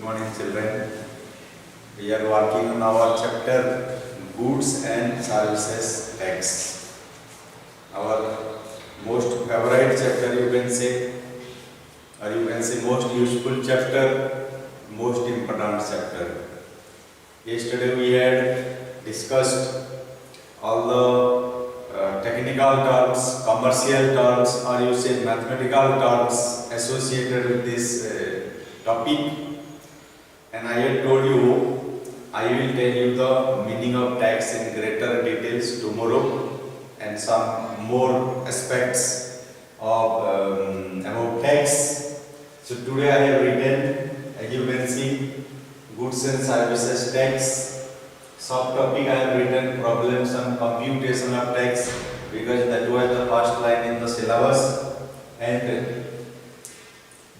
morning, children. We are working on our chapter Goods and Services Tax. Our most favorite chapter, you can say, or you can say most useful chapter, most important chapter. Yesterday we had discussed all the technical terms, commercial terms, or you say mathematical terms associated with this topic. And I had told you, I will tell you the meaning of tax in greater details tomorrow and some more aspects of about tax. So today I have written, as you can see, Goods and Services Tax. Subtopic I have written problems on computation of tax because that was the first line in the syllabus. And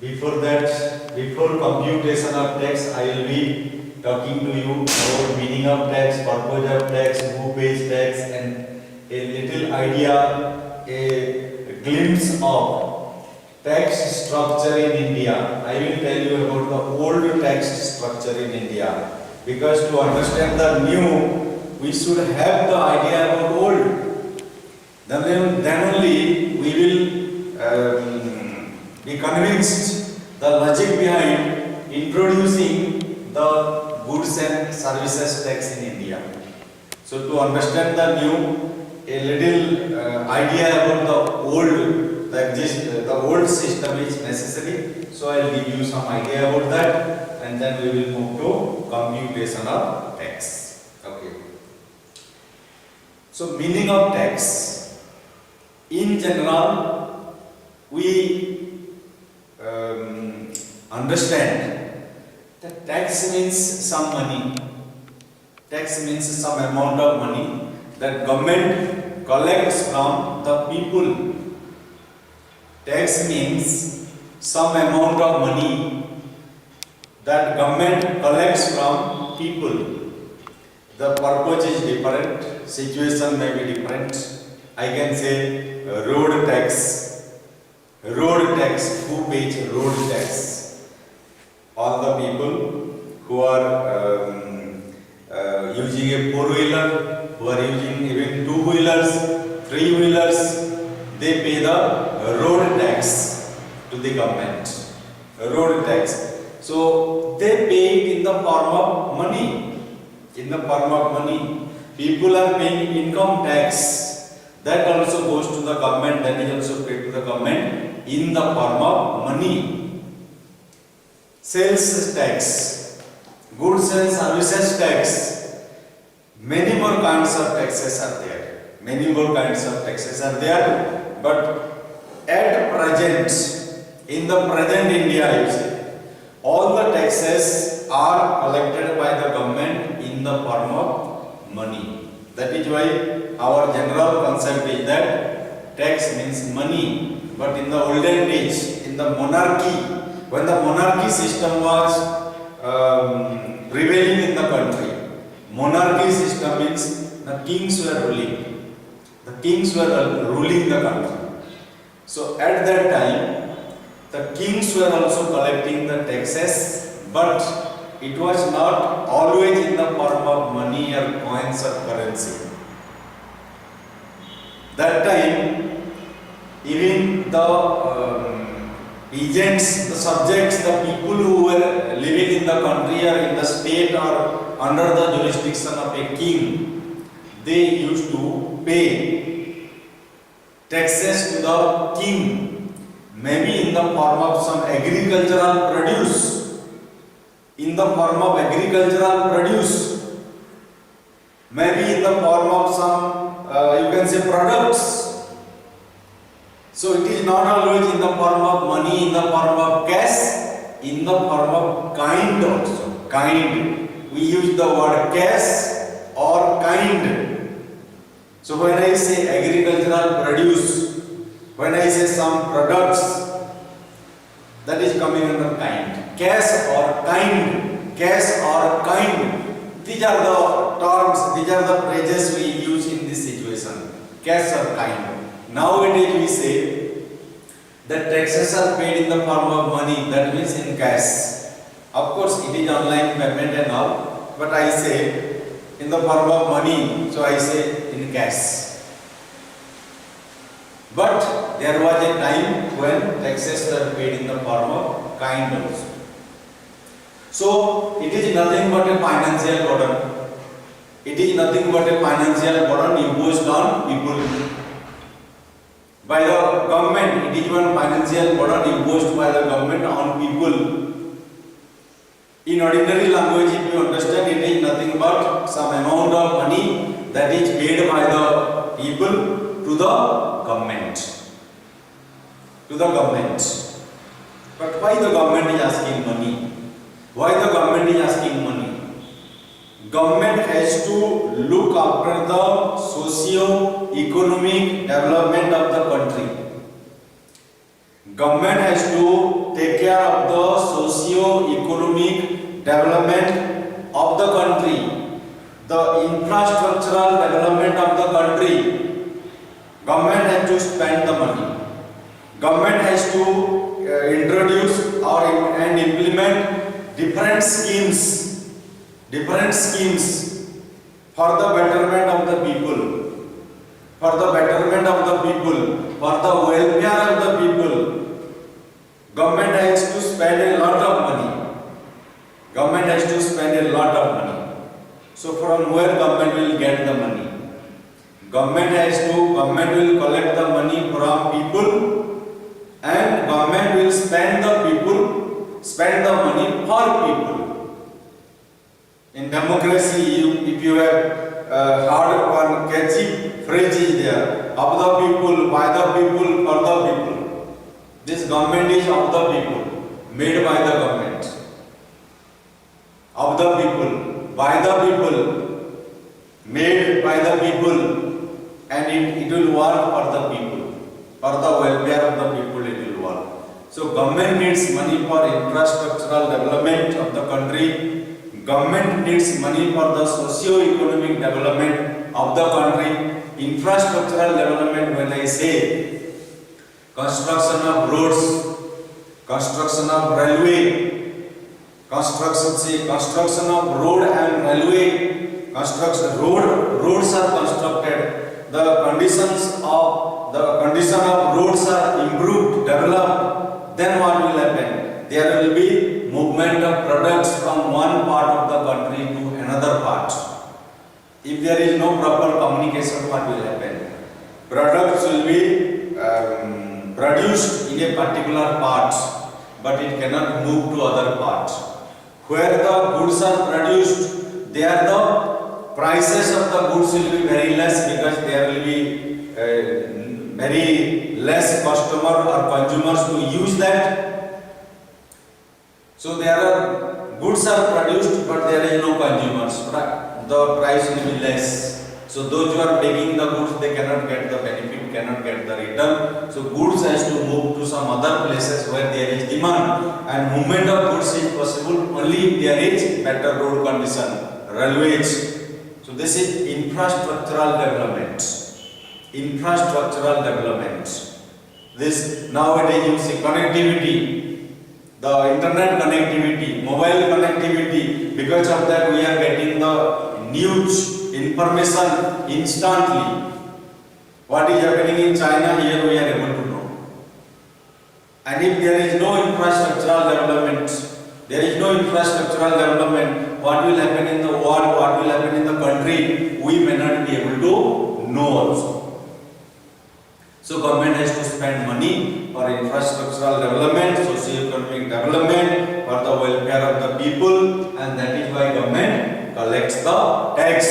before that, before computation of tax, I will be talking to you about meaning of tax, purpose of tax, who pays tax, and a little idea, a glimpse of tax structure in India. I will tell you about the old tax structure in India. Because to understand the new, we should have the idea about old. Then only we will be convinced the logic behind introducing the goods and services tax in India. So to understand the new, a little idea about the old, the old system is necessary. So I will give you some idea about that. And then we will move to computation of tax. Okay. So meaning of tax. In general, we understand that tax means some money. Tax means some amount of money that government collects from the people. Tax means some amount of money that government collects from people. The purpose is different, situation may be different. I can say road tax. Road tax, who pays road tax? All the people who are using a four-wheeler, who are using even two-wheelers, three-wheelers, they pay the road tax to the government. Road tax. So they pay it in the form of money. In the form of money. People are paying income tax. That also goes to the government, that is also paid to the government in the form of money. Sales tax, goods and services tax. Many more kinds of taxes are there. Many more kinds of taxes are there. But at present, in the present India, you see, all the taxes are collected by the government in the form of money. That is why our general concept is that tax means money. But in the olden days, in the monarchy, when the monarchy system was prevailing in the country, monarchy system means the kings were ruling. The kings were ruling the country. So at that time, the kings were also collecting the taxes, but it was not always in the form of money or coins or currency. That time, even the peasants, the subjects, the people who were living in the country or in the state or under the jurisdiction of a king, they used to pay taxes to the king. Maybe in the form of some agricultural produce. In the form of agricultural produce. Maybe in the form of some, you can say, products. So it is not always in the form of money, in the form of cash, in the form of kind also. Kind. We use the word cash or kind. So when I say agricultural produce, when I say some products, that is coming under kind. Cash or kind. Cash or kind. These are the terms, these are the phrases we use in this situation. Cash or kind. Nowadays we say that taxes are paid in the form of money, that means in cash. Of course, it is online payment and all, but I say in the form of money, so I say in cash. But there was a time when taxes were paid in the form of kind also. So it is nothing but a financial burden. It is nothing but a financial burden imposed on people by the government. It is one financial burden imposed by the government on people. In ordinary language, if you understand, it is nothing but some amount of money that is paid by the people to the government. To the government. But why the government is asking money? Why the government is asking money? Government has to look after the socio-economic development of the country. Government has to take care of the socio-economic development of the country, the infrastructural development of the country. Government has to spend the money. Government has to introduce and implement different schemes for the betterment of the people, for the betterment of the people, for the welfare of the people. Government has to spend a lot of money. Government has to spend a lot of money. So from where government will get the money? Government will collect the money from people, and government will spend the money for people. In democracy, if you have heard one catchy phrase is there: of the people, by the people, for the people. This government is of the people, made by the government. Of the people, by the people, made by the people, and it will work for the people, for the welfare of the people it will work. So government needs money for infrastructural development of the country. Government needs money for the socio-economic development of the country. Infrastructural development, when I say construction of roads, construction of railway, construction of road and railway, roads are constructed, the condition of roads are improved, developed, then what will happen? There will be movement of products from one part of the country to another part. If there is no proper communication, what will happen? Products will be produced in a particular part, but it cannot move to other parts. Where the goods are produced, there the prices of the goods will be very less, because there will be very less customer or consumers to use that. So there are goods are produced, but there is no consumers. The price will be less. So those who are making the goods, they cannot get the benefit, cannot get the return. So goods has to move to some other places where there is demand, and movement of goods is possible only if there is better road condition, railways. So this is infrastructural development. Infrastructural development. This nowadays you see connectivity, the internet connectivity, mobile connectivity. Because of that we are getting the news, information instantly. What is happening in China, here we are able to know. And if there is no infrastructural development, what will happen in the world, what will happen in the country, we may not be able to know also. So government has to spend money for infrastructural development, socio-economic development, for the welfare of the people, and that is why government collects the tax.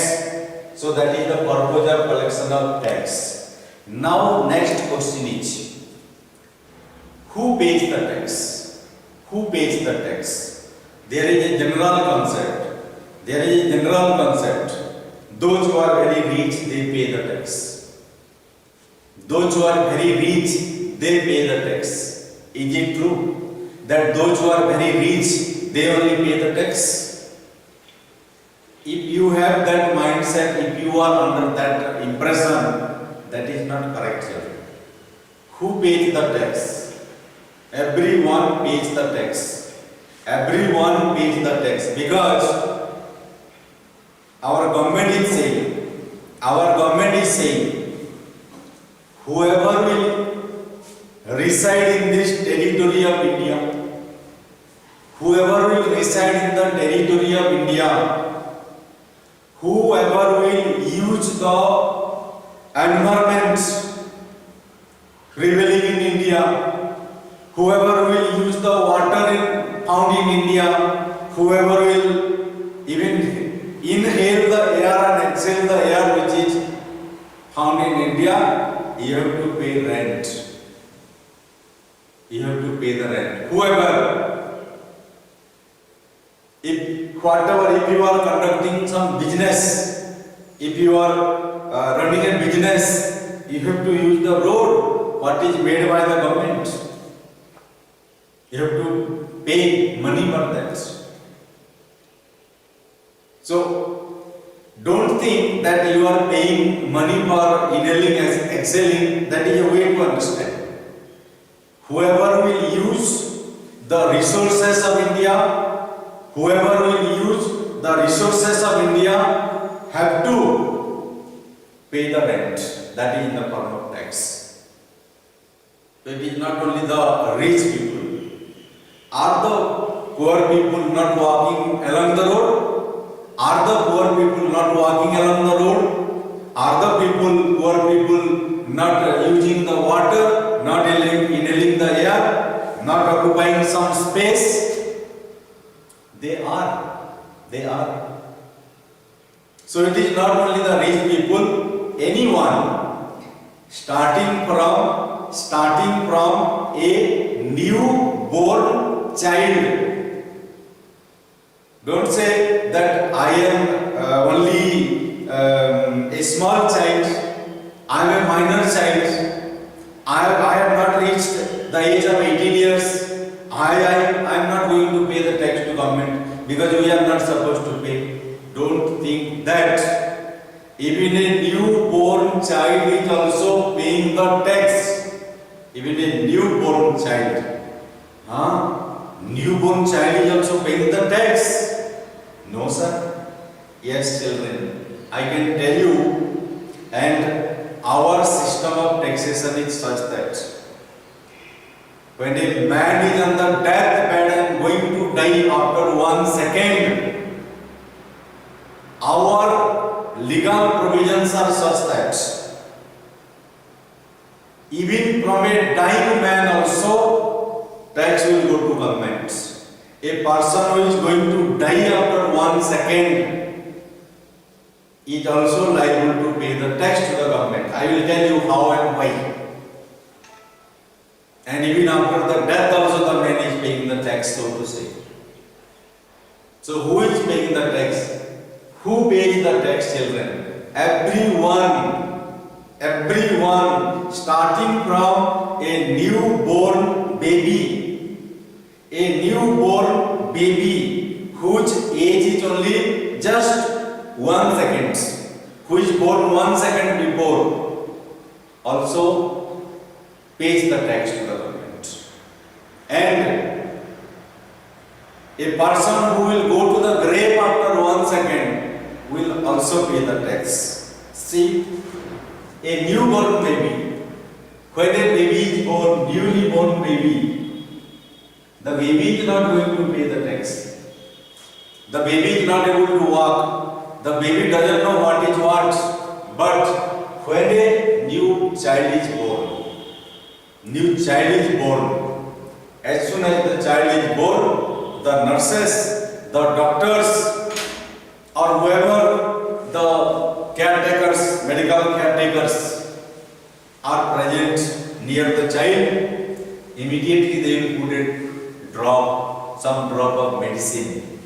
So that is the purpose of collection of tax. Now next question is, who pays the tax? Who pays the tax? There is a general concept. Those who are very rich, they pay the tax. Those who are very rich, they pay the tax. Is it true that those who are very rich, they only pay the tax? If you have that mindset, if you are under that impression, that is not correct here. Who pays the tax? Everyone pays the tax. Everyone pays the tax because our government is saying, whoever will reside in this territory of India, whoever will reside in the territory of India, whoever will use the environment prevailing in India, whoever will use the water found in India, whoever will even inhale the air and exhale the air which is found in India, you have to pay rent. You have to pay the rent. Whoever, if you are conducting some business, if you are running a business, you have to use the road what is made by the government. You have to pay money for that. So, don't think that you are paying money for inhaling and exhaling. That is a way to understand. Whoever will use the resources of India, whoever will use the resources of India have to pay the rent. That is in the form of tax. So it is not only the rich people. Are the poor people not walking along the road? Are the poor people not walking along the road? Are the poor people not using the water, not inhaling the air, not occupying some space? They are. So it is not only the rich people, anyone starting from a newborn child. Don't say that I am only a small child, I am a minor child, I have not reached the age of 18 years, I am not going to pay the tax to government because we are not supposed to pay. Don't think that. Even a newborn child is also paying the tax. Even a newborn child. Newborn child is also paying the tax. No, sir. Yes, children. I can tell you, and our system of taxation is such that when a man is on the deathbed and going to die after 1 second, our legal provisions are such that even from a dying man also tax will go to government. A person who is going to die after 1 second is also liable to pay the tax to the government. I will tell you how and why. And even after the death also the man is paying the tax, so to say. So who is paying the tax? Who pays the tax, children? Everyone, starting from a newborn baby whose age is only just 1 second, who is born 1 second before, also pays the tax to the government. And a person who will go to the grave after 1 second will also pay the tax. See, a newborn baby, when a baby is born, newly born baby, the baby is not going to pay the tax. The baby is not able to walk. The baby doesn't know what is what. But when a new child is born, as soon as the child is born, the nurses, the doctors, or whoever the caretakers, medical caretakers are present near the child, immediately they will put some drop of medicine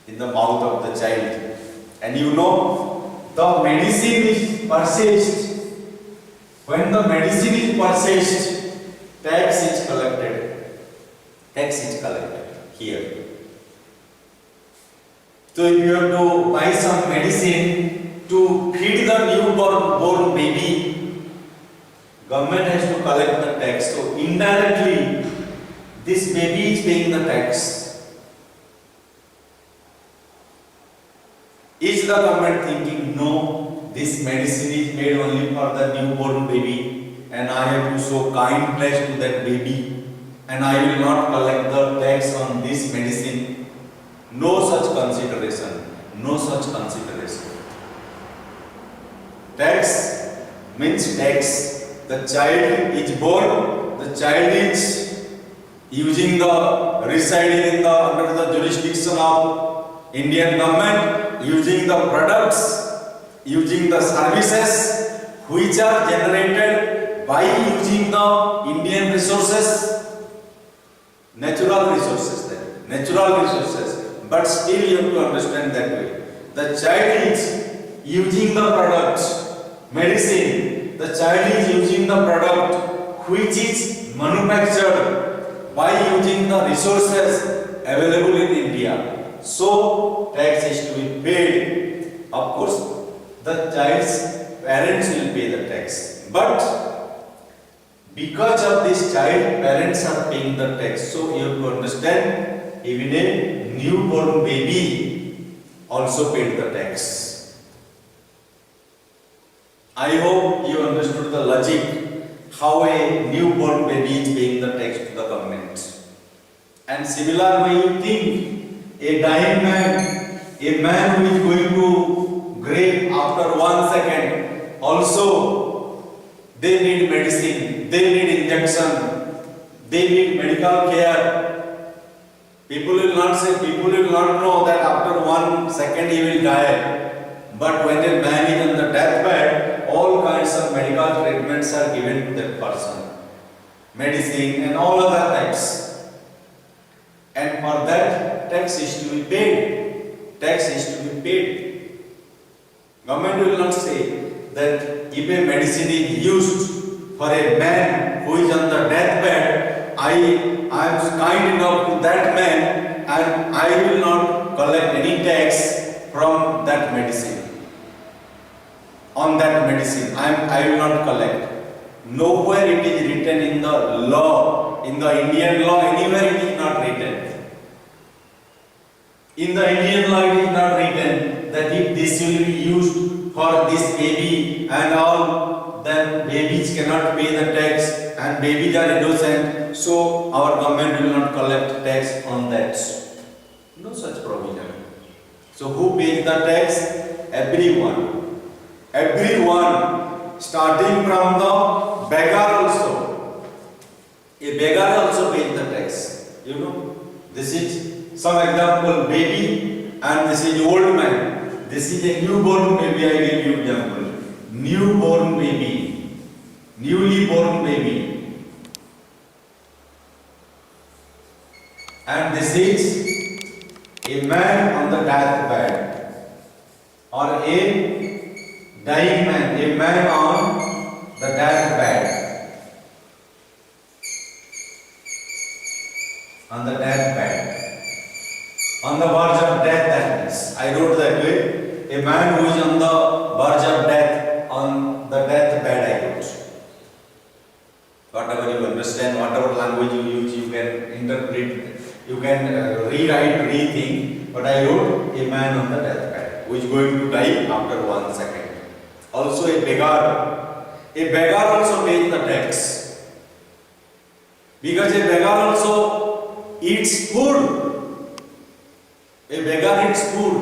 in the mouth of the child. And you know, the medicine is purchased. When the medicine is purchased, tax is collected. Here. So if you have to buy some medicine to feed the newborn baby, government has to collect the tax. So indirectly, this baby is paying the tax. Is the government thinking, no, this medicine is made only for the newborn baby and I have to show kindness to that baby and I will not collect the tax on this medicine? No such consideration. No such consideration. Tax means tax. The child is born, the child is using the, residing in the, under the jurisdiction of Indian government, using the products, using the services which are generated by using the Indian resources, natural resources then, natural resources, but still you have to understand that way. The child is using the product, medicine, the child is using the product which is manufactured by using the resources available in India. So tax is to be paid. Of course, the child's parents will pay the tax. But because of this child, parents are paying the tax. So you have to understand, even a newborn baby also paid the tax. I hope you understood the logic, how a newborn baby is paying the tax to the government. And similar way you think, a dying man, a man who is going to grave after 1 second, also they need medicine, they need injection, they need medical care. People will not say, people will not know that after 1 second he will die. But when a man is on the deathbed, all kinds of medical treatments are given to that person. Medicine and all other types. And for that, tax is to be paid. Tax is to be paid. Government will not say that if a medicine is used for a man who is on the deathbed, I am kind enough to that man and I will not collect any tax from that medicine. On that medicine, I will not collect. Nowhere it is written in the law, in the Indian law, anywhere it is not written. In the Indian law it is not written that if this will be used for this baby and all, then babies cannot pay the tax and babies are innocent, so our government will not collect tax on that. No such provision. So who pays the tax? Everyone. Everyone, starting from the beggar also. A beggar also pays the tax. You know, this is some example, baby, and this is old man. This is a newborn baby, I give you example. Newborn baby, newly born baby. And this is a man on the deathbed, or a dying man, a man on the deathbed. On the deathbed. On the verge of death, that means. I wrote that way. A man who is on the verge of death, on the deathbed, I wrote. Whatever you understand, whatever language you use, you can interpret, you can rewrite, rethink. But I wrote a man on the deathbed, who is going to die after 1 second. Also a beggar. A beggar also pays the tax. Because a beggar also eats food. A beggar eats food.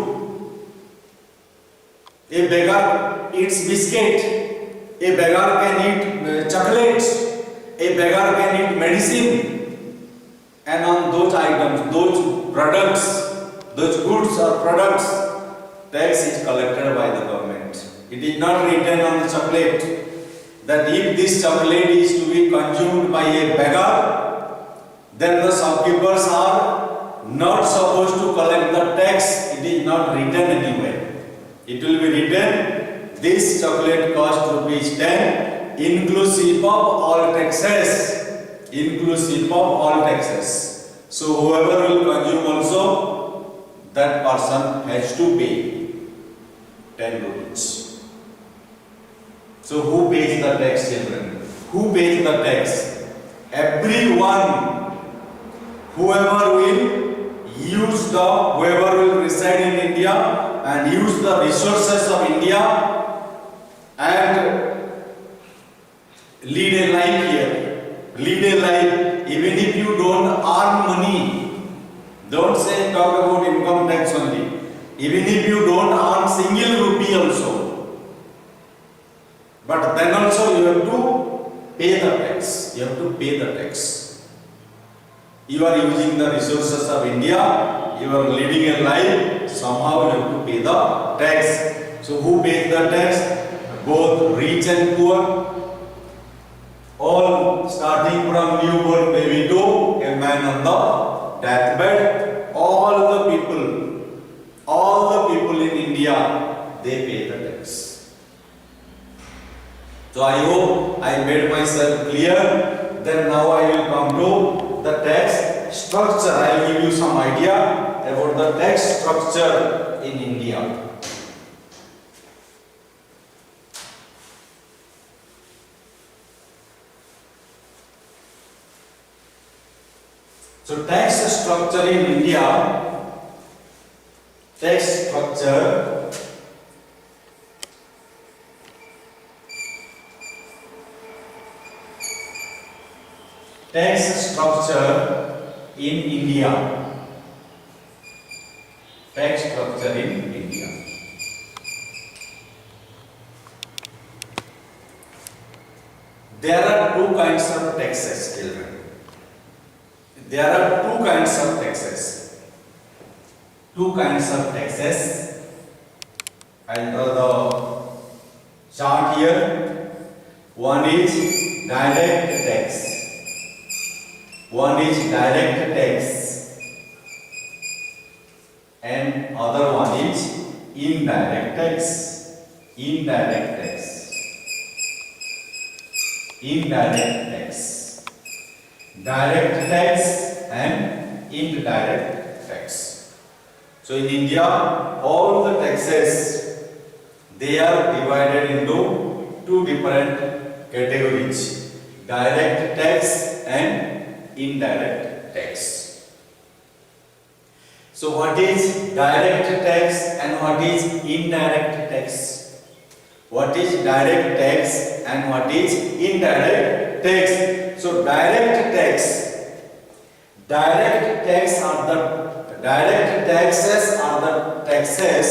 A beggar eats biscuit. A beggar can eat chocolates. A beggar can eat medicine. And on those items, those products, those goods or products, tax is collected by the government. It is not written on the chocolate that if this chocolate is to be consumed by a beggar, then the shopkeepers are not supposed to collect the tax. It is not written anywhere. It will be written, this chocolate cost ₹10, inclusive of all taxes. Inclusive of all taxes. So whoever will consume also, that person has to pay 10 rupees. So who pays the tax, children? Who pays the tax? Everyone. Whoever will reside in India and use the resources of India and lead a life here. Lead a life even if you don't earn money. Don't say talk about income tax only. Even if you don't earn single rupee also. But then also you have to pay the tax. You have to pay the tax. You are using the resources of India. You are leading a life. Somehow you have to pay the tax. So who pays the tax? Both rich and poor. All starting from newborn baby to a man on the deathbed. All the people in India, they pay the tax. So I hope I made myself clear. Then now I will come to the tax structure. I will give you some idea about the tax structure in India. So tax structure in India, tax structure in India. Tax structure in India. There are two kinds of taxes, children. There are two kinds of taxes. Two kinds of taxes. I'll draw the chart here. One is direct tax. One is direct tax. And other one is indirect tax. Indirect tax. Indirect tax. Direct tax and indirect tax. So in India, all the taxes, they are divided into two different categories: direct tax and indirect tax. So what is direct tax and what is indirect tax? What is direct tax and what is indirect tax? So direct taxes are the taxes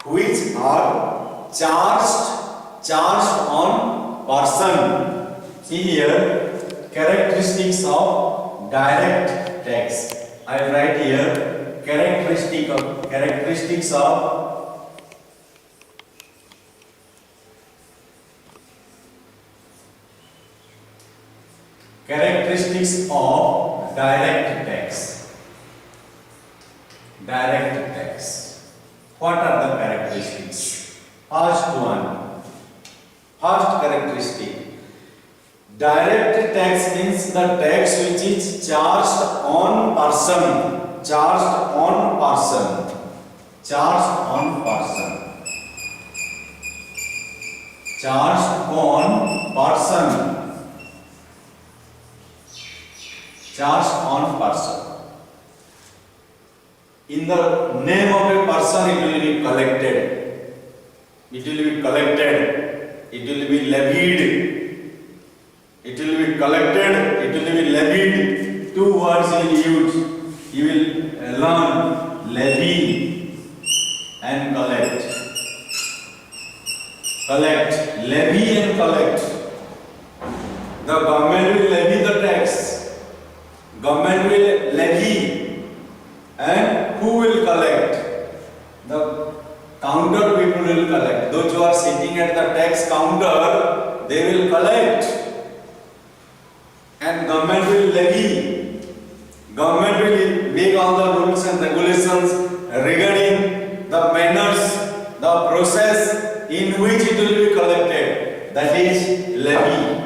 which are charged on person. See here, characteristics of direct tax. I write here characteristics of direct tax. Direct tax. What are the characteristics? First characteristic. Direct tax means the tax which is charged on person. Charged on person. Charged on person. Charged on person. Charged on person. In the name of a person, it will be collected. It will be collected. It will be levied. It will be collected. It will be levied. Two words you will use. You will learn levy and collect. Collect. Levy and collect. The government will levy the tax. Government will levy, and who will collect? The counter people will collect. Those who are sitting at the tax counter, they will collect, and government will levy. Government will make all the rules and regulations regarding the manners, the process in which it will be collected. That is levy.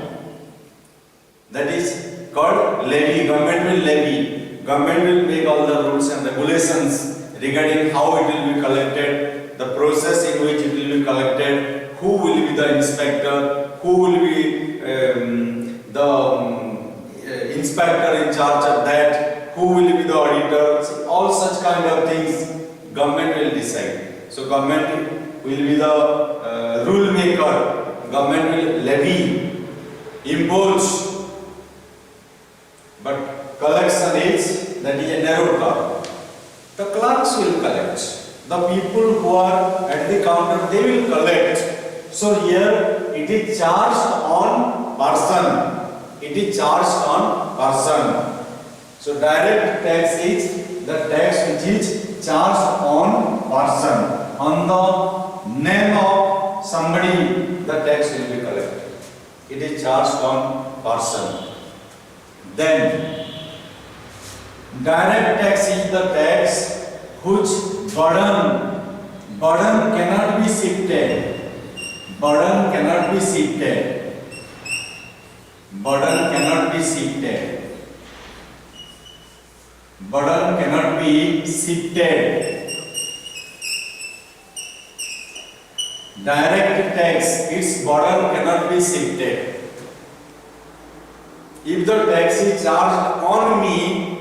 That is called levy. Government will levy. Government will make all the rules and regulations regarding how it will be collected, the process in which it will be collected, who will be the inspector, who will be the inspector in charge of that, who will be the auditor. All such kind of things government So government will be the rule maker. Government will levy, impose, but collection is, that is a narrow term. The clerks will collect. The people who are at the counter, they will collect. So here it is charged on person. It is charged on person. So direct tax is the tax which is charged on person. On the name of somebody, the tax will be collected. It is charged on person. Then direct tax is the tax which burden cannot be shifted. Burden cannot be shifted. Burden cannot be shifted. Burden cannot be shifted. Direct tax, its burden cannot be shifted. If the tax is charged on me,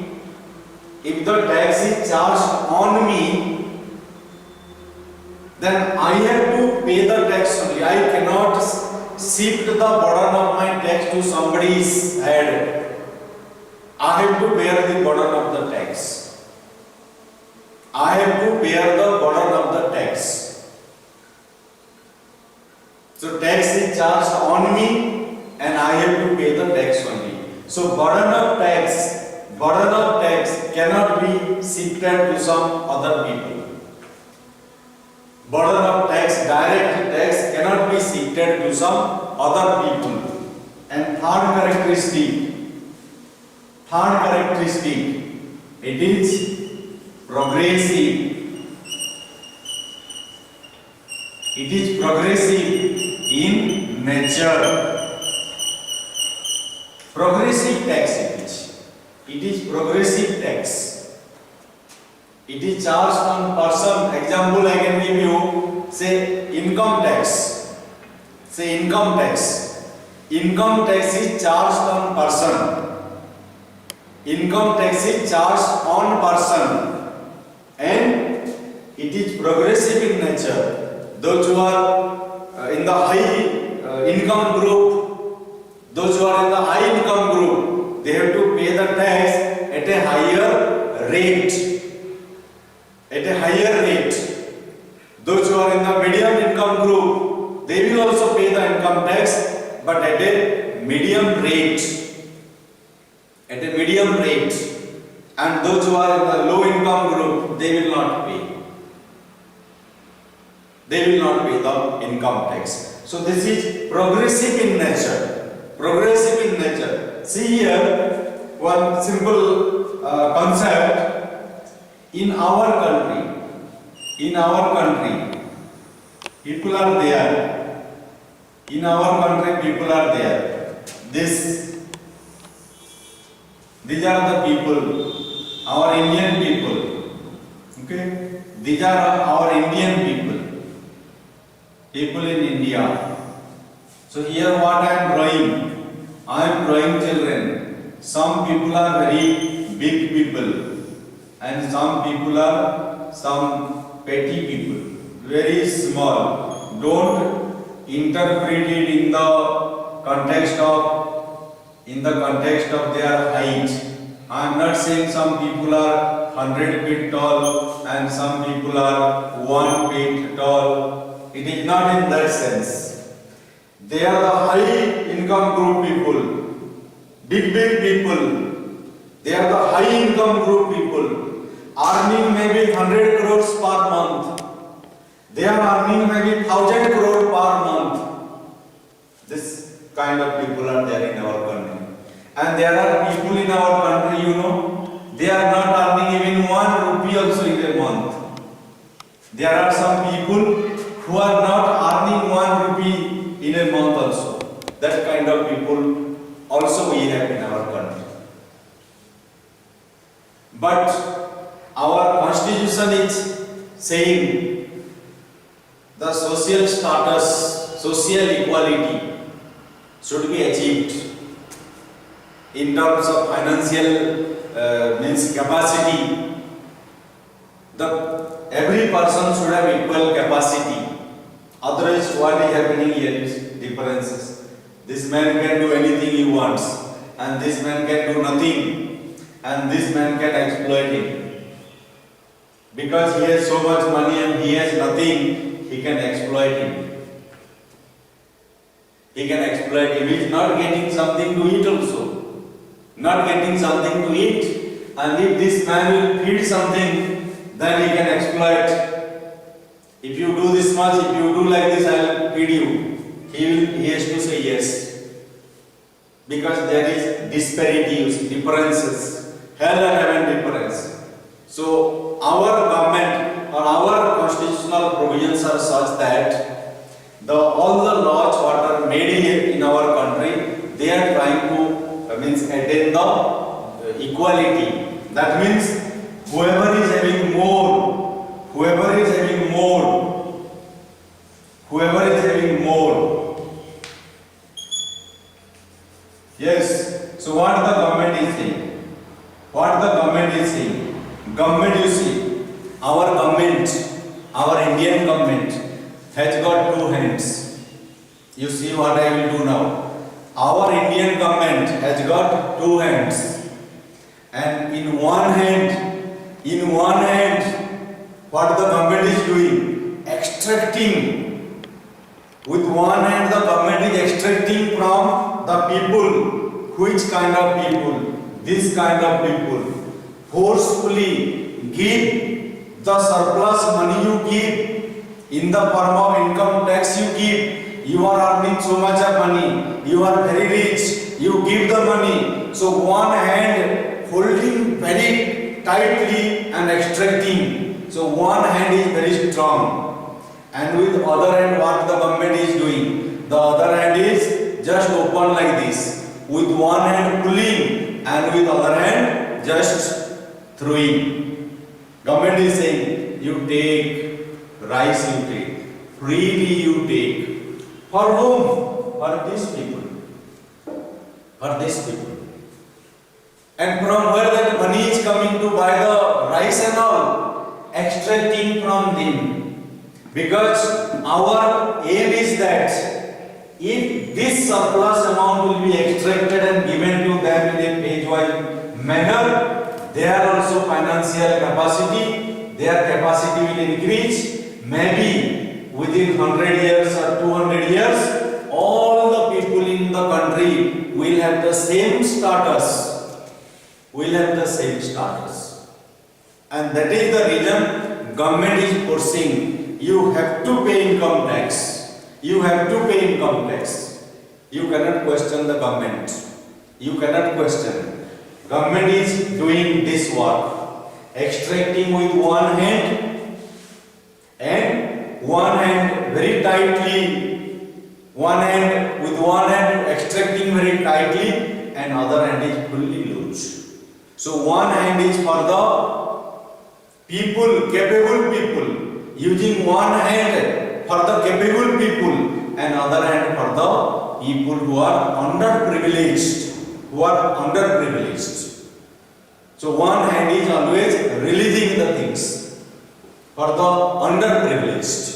if the tax is charged on me, then I have to pay the tax only. I cannot shift the burden of my tax to somebody's head. I have to bear the burden of the tax. I have to bear the burden of the tax. So tax is charged on me and I have to pay the tax only. So burden of tax cannot be shifted to some other people. Burden of tax, direct tax cannot be shifted to some other people. And third characteristic, it is progressive. It is progressive in nature. Progressive tax it is. It is progressive tax. It is charged on person. Example I can give you. Say income tax. Say income tax. Income tax is charged on person. Income tax is charged on person. And it is progressive in nature. Those who are in the high income group, those who are in the high income group, they have to pay the tax at a higher rate. At a higher rate. Those who are in the medium income group, they will also pay the income tax, but at a medium rate. At a medium rate. And those who are in the low income group, they will not pay. They will not pay the income tax. So this is progressive in nature. Progressive in nature. See here one simple concept. In our country, people are there. In our country, people are there. These are the people, our Indian people. Okay, these are our Indian people. People in India. So here what I am drawing? I am drawing children. Some people are very big people. And some people are some petty people, very small. Don't interpret it in the context of their height. I am not saying some people are 100 feet tall and some people are 1 feet tall. It is not in that sense. They are the high income group people, big people. They are the high income group people. Earning maybe 100 crores per month. They are earning maybe 1,000 crore per month. This kind of people are there in our country. And there are people in our country, they are not earning even 1 rupee also in a month. There are some people who are not earning 1 rupee in a month also. That kind of people also we have in our country. But our constitution is saying the social status, social equality should be achieved in terms of financial means capacity. The every person should have equal capacity. Otherwise, what is happening here is differences. This man can do anything he wants, and this man can do nothing, and this man can exploit him. Because he has so much money and he has nothing, he can exploit him. He can exploit him. He is not getting something to eat also. Not getting something to eat. And if this man will feed something, then he can exploit. If you do this much, if you do like this, I will feed you. He has to say yes. Because there is disparities, differences. Hell and heaven difference. So our government or our constitutional provisions are such that all the laws what are made in our country, they are trying to attain the equality. That means whoever is having more, yes. So what the government is saying? Government, you see, our Indian government has got two hands. You see what I will do now. Our Indian government has got two hands. And in one hand, what the government is doing? Extracting. With one hand, the government is extracting from the people. Which kind of people? This kind of people. Forcefully give the surplus money you give in the form of income tax you give. You are earning so much of money. You are very rich. You give the money. So one hand holding very tightly and extracting. So one hand is very strong. And with the other hand, what the government is doing? The other hand is just open like this. With one hand pulling and with other hand just throwing. Government is saying, you take, rice you take, freely you take. For whom? For these people. And from where that money is coming to buy the rice and all? Extracting from them. Because our aim is that if this surplus amount will be extracted and given to them in a phase-wise manner, their also financial capacity, their capacity will increase. Maybe within 100 years or 200 years, all the people in the country will have the same status. And that is the reason government is forcing. You have to pay income tax. You cannot question the government. Government is doing this work. Extracting with one hand and one hand very tightly. One hand extracting very tightly and other hand is fully loose. So one hand is for the people, capable people. Using one hand for the capable people and other hand for the people who are underprivileged. So one hand is always releasing the things for the underprivileged.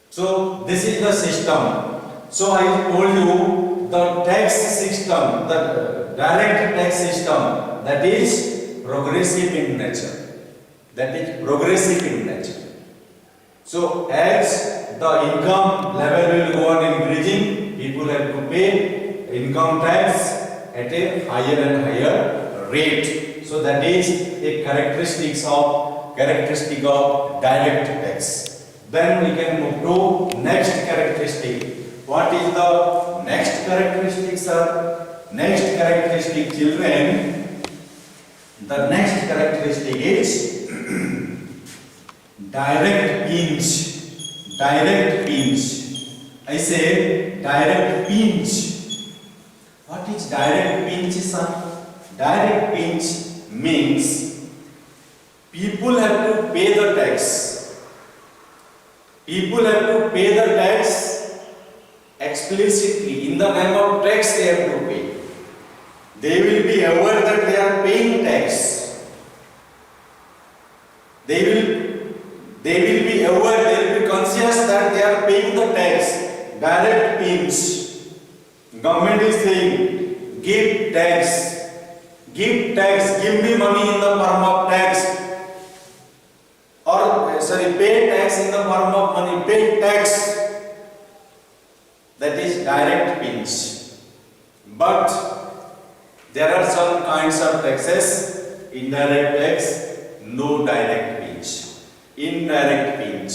So this is the system. So I told you the tax system, the direct tax system, that is progressive in nature. So as the income level will go on increasing, people have to pay income tax at a higher and higher rate. So that is a characteristic of direct tax. Then we can move to next characteristic. What is the next characteristic, sir? Next characteristic, children. The next characteristic is direct pinch. I say direct pinch. What is direct pinch, sir? Direct pinch means people have to pay the tax. Explicitly. In the name of tax they have to pay. They will be aware that they are paying tax. They will be aware, they will be conscious that they are paying the tax. Direct pinch. Government is saying, give tax, give me money in the form of tax, or pay tax in the form of money, pay tax. That is direct pinch. But there are some kinds of taxes, indirect tax, no direct pinch. Indirect pinch.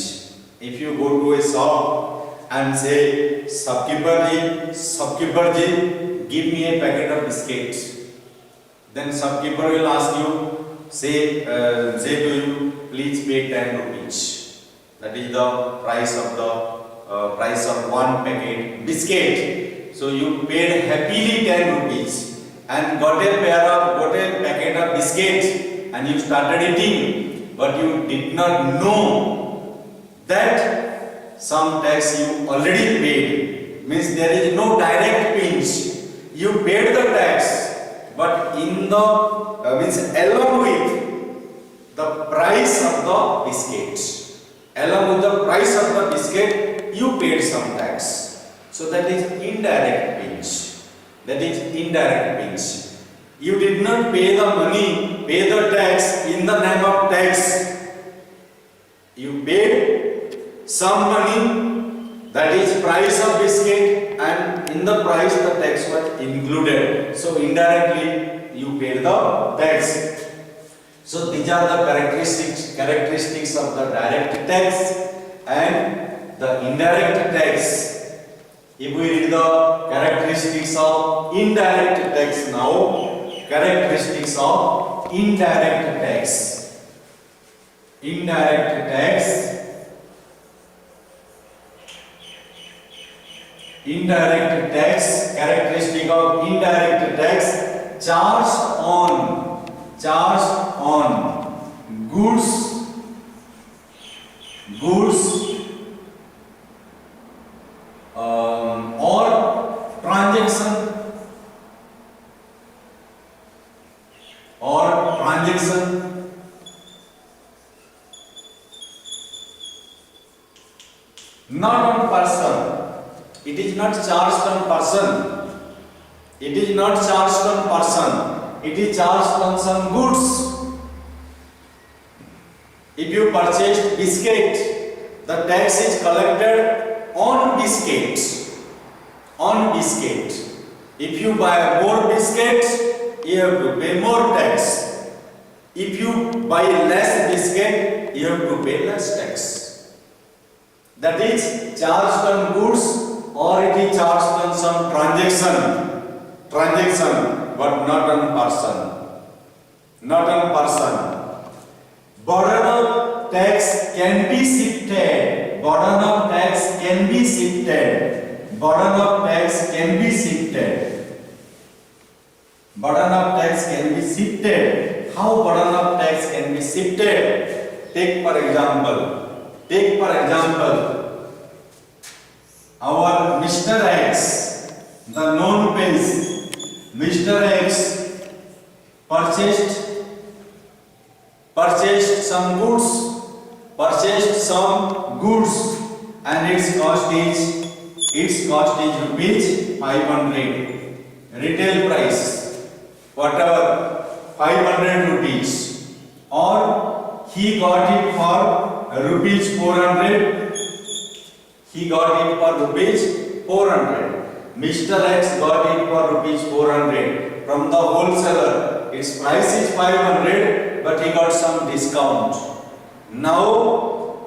If you go to a shop and say, shopkeeper ji, give me a packet of biscuits. Then shopkeeper will ask you, say to you, please pay 10 rupees. That is the price of one packet biscuit. So you paid happily 10 rupees and got a packet of biscuits and you started eating, but you did not know that some tax you already paid. Means there is no direct pinch. You paid the tax, but in the along with the price of the biscuit, along with the price of the biscuit, you paid some tax. So that is indirect pinch. That is indirect pinch. You did not pay the money, pay the tax in the name of tax. You paid some money, that is price of biscuit, and in the price the tax was included. So indirectly you paid the tax. So these are the characteristics of the direct tax and the indirect tax. If we read the characteristics of indirect tax now, characteristics of indirect tax. Indirect tax. Indirect tax, characteristic of indirect tax, charge on goods or transaction not on person. It is not charged on person. It is not charged on person. It is charged on some goods. If you purchased biscuit, the tax is collected on biscuit. On biscuit. If you buy more biscuit, you have to pay more tax. If you buy less biscuit, you have to pay less tax. That is charged on goods, or it is charged on some transaction, but not on person. Not on person. Burden of tax can be shifted. Burden of tax can be shifted. Burden of tax can be shifted. Burden of tax can be shifted. How burden of tax can be shifted? Take for example, our Mr. X, the known pays, Mr. X purchased some goods, and its cost is rupees 500. Retail price, whatever, 500 rupees, or he got it for rupees 400. He got it for rupees 400. Mr. X got it for rupees 400 from the wholesaler. Its price is 500, but he got some discount. Now,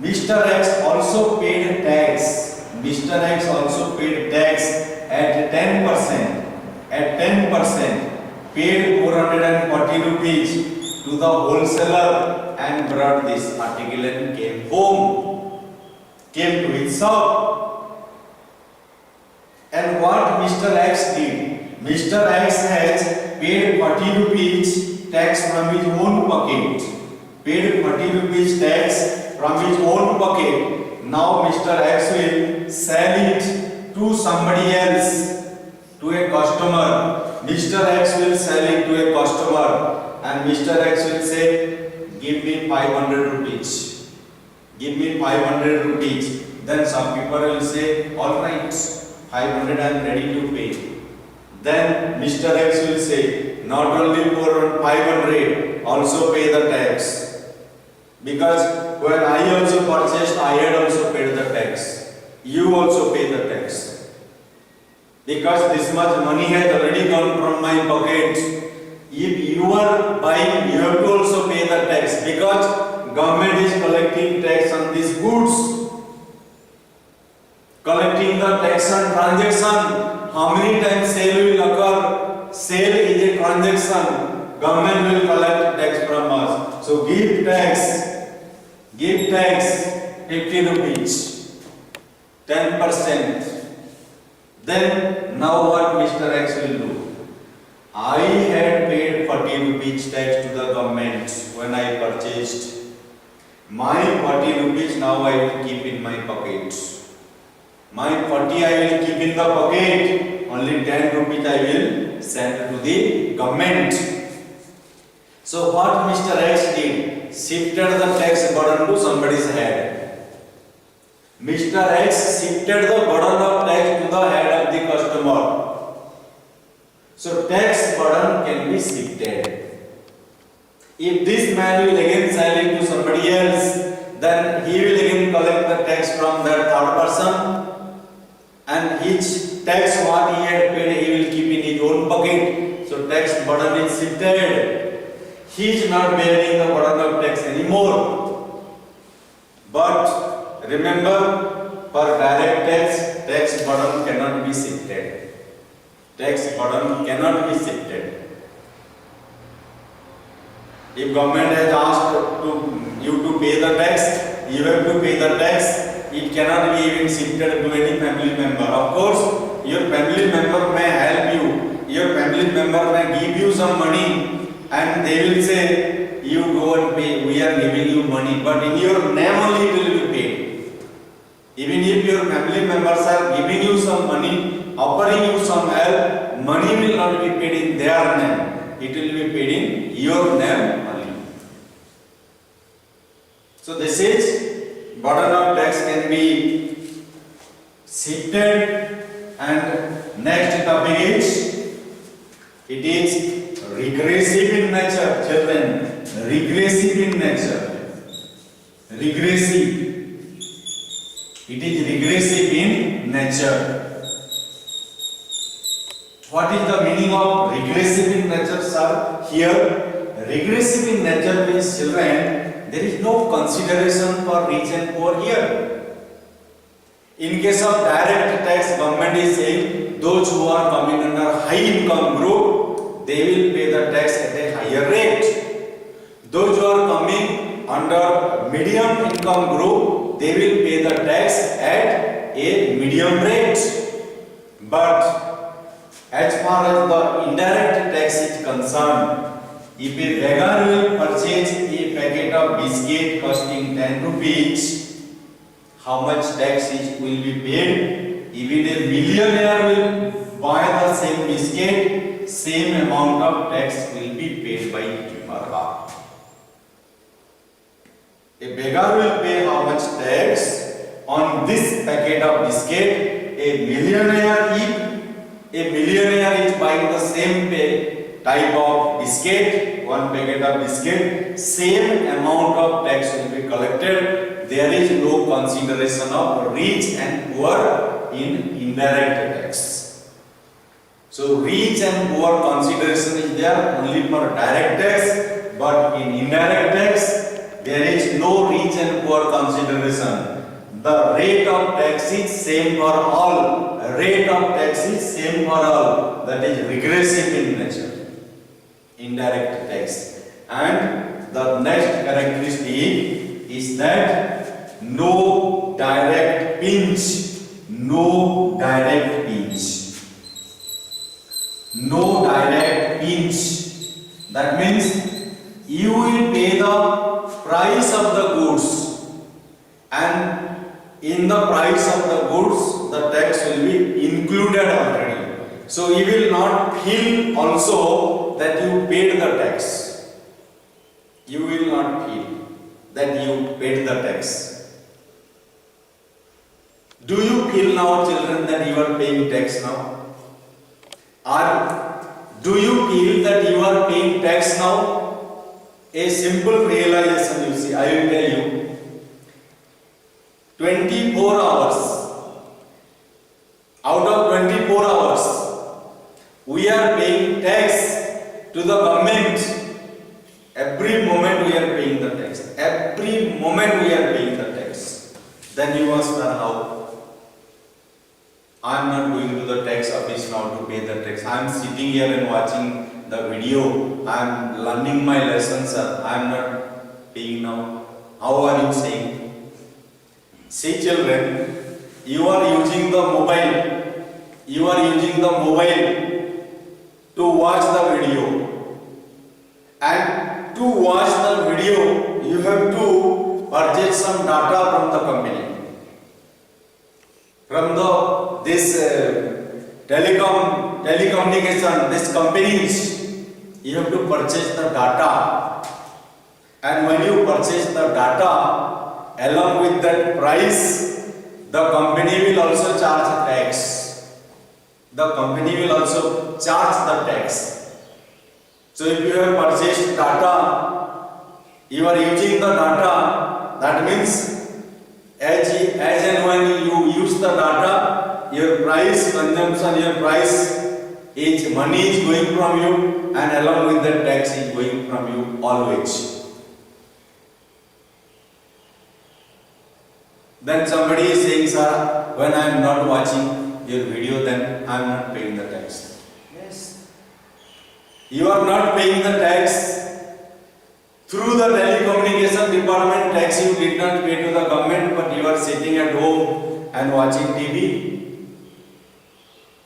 Mr. X also paid tax. Mr. X also paid tax at 10%. At 10%, paid 440 rupees to the wholesaler and brought this article and came to his shop. And what Mr. X did? Mr. X has paid 40 rupees tax from his own pocket. Paid 40 rupees tax from his own pocket. Now Mr. X will sell it to somebody else, to a customer. Mr. X will sell it to a customer, and Mr. X will say, give me 500 rupees. Give me 500 rupees. Then some people will say, all right, 500 I am ready to pay. Then Mr. X will say, not only for 500, also pay the tax. Because when I also purchased, I had also paid the tax. You also pay the tax. Because this much money has already gone from my pocket. If you are buying, you have to also pay the tax. Because government is collecting tax on these goods. Collecting the tax on transaction. How many times sale will occur? Sale is a transaction. Government will collect tax from us. So give tax 50 rupees, 10%. Then now what Mr. X will do? I had paid 40 rupees tax to the government when I purchased. My 40 rupees now I will keep in my pocket. My 40 I will keep in the pocket, only 10 rupees I will send to the government. So what Mr. X did? Shifted the tax burden to somebody's head. Mr. X shifted the burden of tax to the head of the customer. So tax burden can be shifted. If this man will again sell it to somebody else, then he will again collect the tax from that third person. And each tax what he had paid, he will keep in his own pocket. So tax burden is shifted. He is not bearing the burden of tax anymore. But remember, for direct tax burden cannot be shifted. Tax burden cannot be shifted. If government has asked you to pay the tax, you have to pay the tax. It cannot be even shifted to any family member. Of course, your family member may help you. Your family member may give you some money and they will say, you go and pay, we are giving you money. But in your name only it will be paid. Even if your family members are giving you some money, offering you some help, money will not be paid in their name. It will be paid in your name only. So this is burden of tax can be shifted. And next topic is, it is regressive in nature, children. Regressive in nature. Regressive. It is regressive in nature. What is the meaning of regressive in nature, sir? Here, regressive in nature means, children, there is no consideration for rich and poor here. In case of direct tax, government is saying those who are coming under high income group, they will pay the tax at a higher rate. Those who are coming under medium income group, they will pay the tax at a medium rate. But as far as the indirect tax is concerned, if a beggar will purchase a packet of biscuit costing 10 rupees, how much tax will be paid? Even a millionaire will buy the same biscuit, same amount of tax will be paid by him or her. A beggar will pay how much tax on this packet of biscuit? A millionaire, if a millionaire is buying the same type of biscuit, one packet of biscuit, same amount of tax will be collected. There is no consideration of rich and poor in indirect tax. So rich and poor consideration is there only for direct tax, but in indirect tax there is no rich and poor consideration. The rate of tax is same for all. Rate of tax is same for all. That is regressive in nature. Indirect tax. And the next characteristic is that no direct pinch. No direct pinch. No direct pinch. That means you will pay the price of the goods, and in the price of the goods the tax will be included already. So you will not feel also that you paid the tax. you will not feel that you paid the tax. Do you feel now, children, that you are paying tax now? Or do you feel that you are paying tax now? A simple realization, you see, I will tell you. 24 hours. Out of 24 hours, we are paying tax to the government. Every moment we are paying the tax. Every moment we are paying the tax. Then you must learn how. I am not going to the tax office now to pay the tax. I am sitting here and watching the video. I am learning my lessons. I am not paying now. How are you saying? See, children, you are using the mobile. You are using the mobile to watch the video. And to watch the video, you have to purchase some data from the company. From this telecommunication, these companies, you have to purchase the data. And when you purchase the data, along with that price, the company will also charge tax. The company will also charge the tax. So if you have purchased data, you are using the data, that means as and when you use the data, your price consumption, your price is money is going from you, and along with the tax is going from you always. Then somebody is saying, sir, when I am not watching your video, then I am not paying the tax. Yes. You are not paying the tax. Through the telecommunication department, tax you did not pay to the government, but you are sitting at home and watching TV.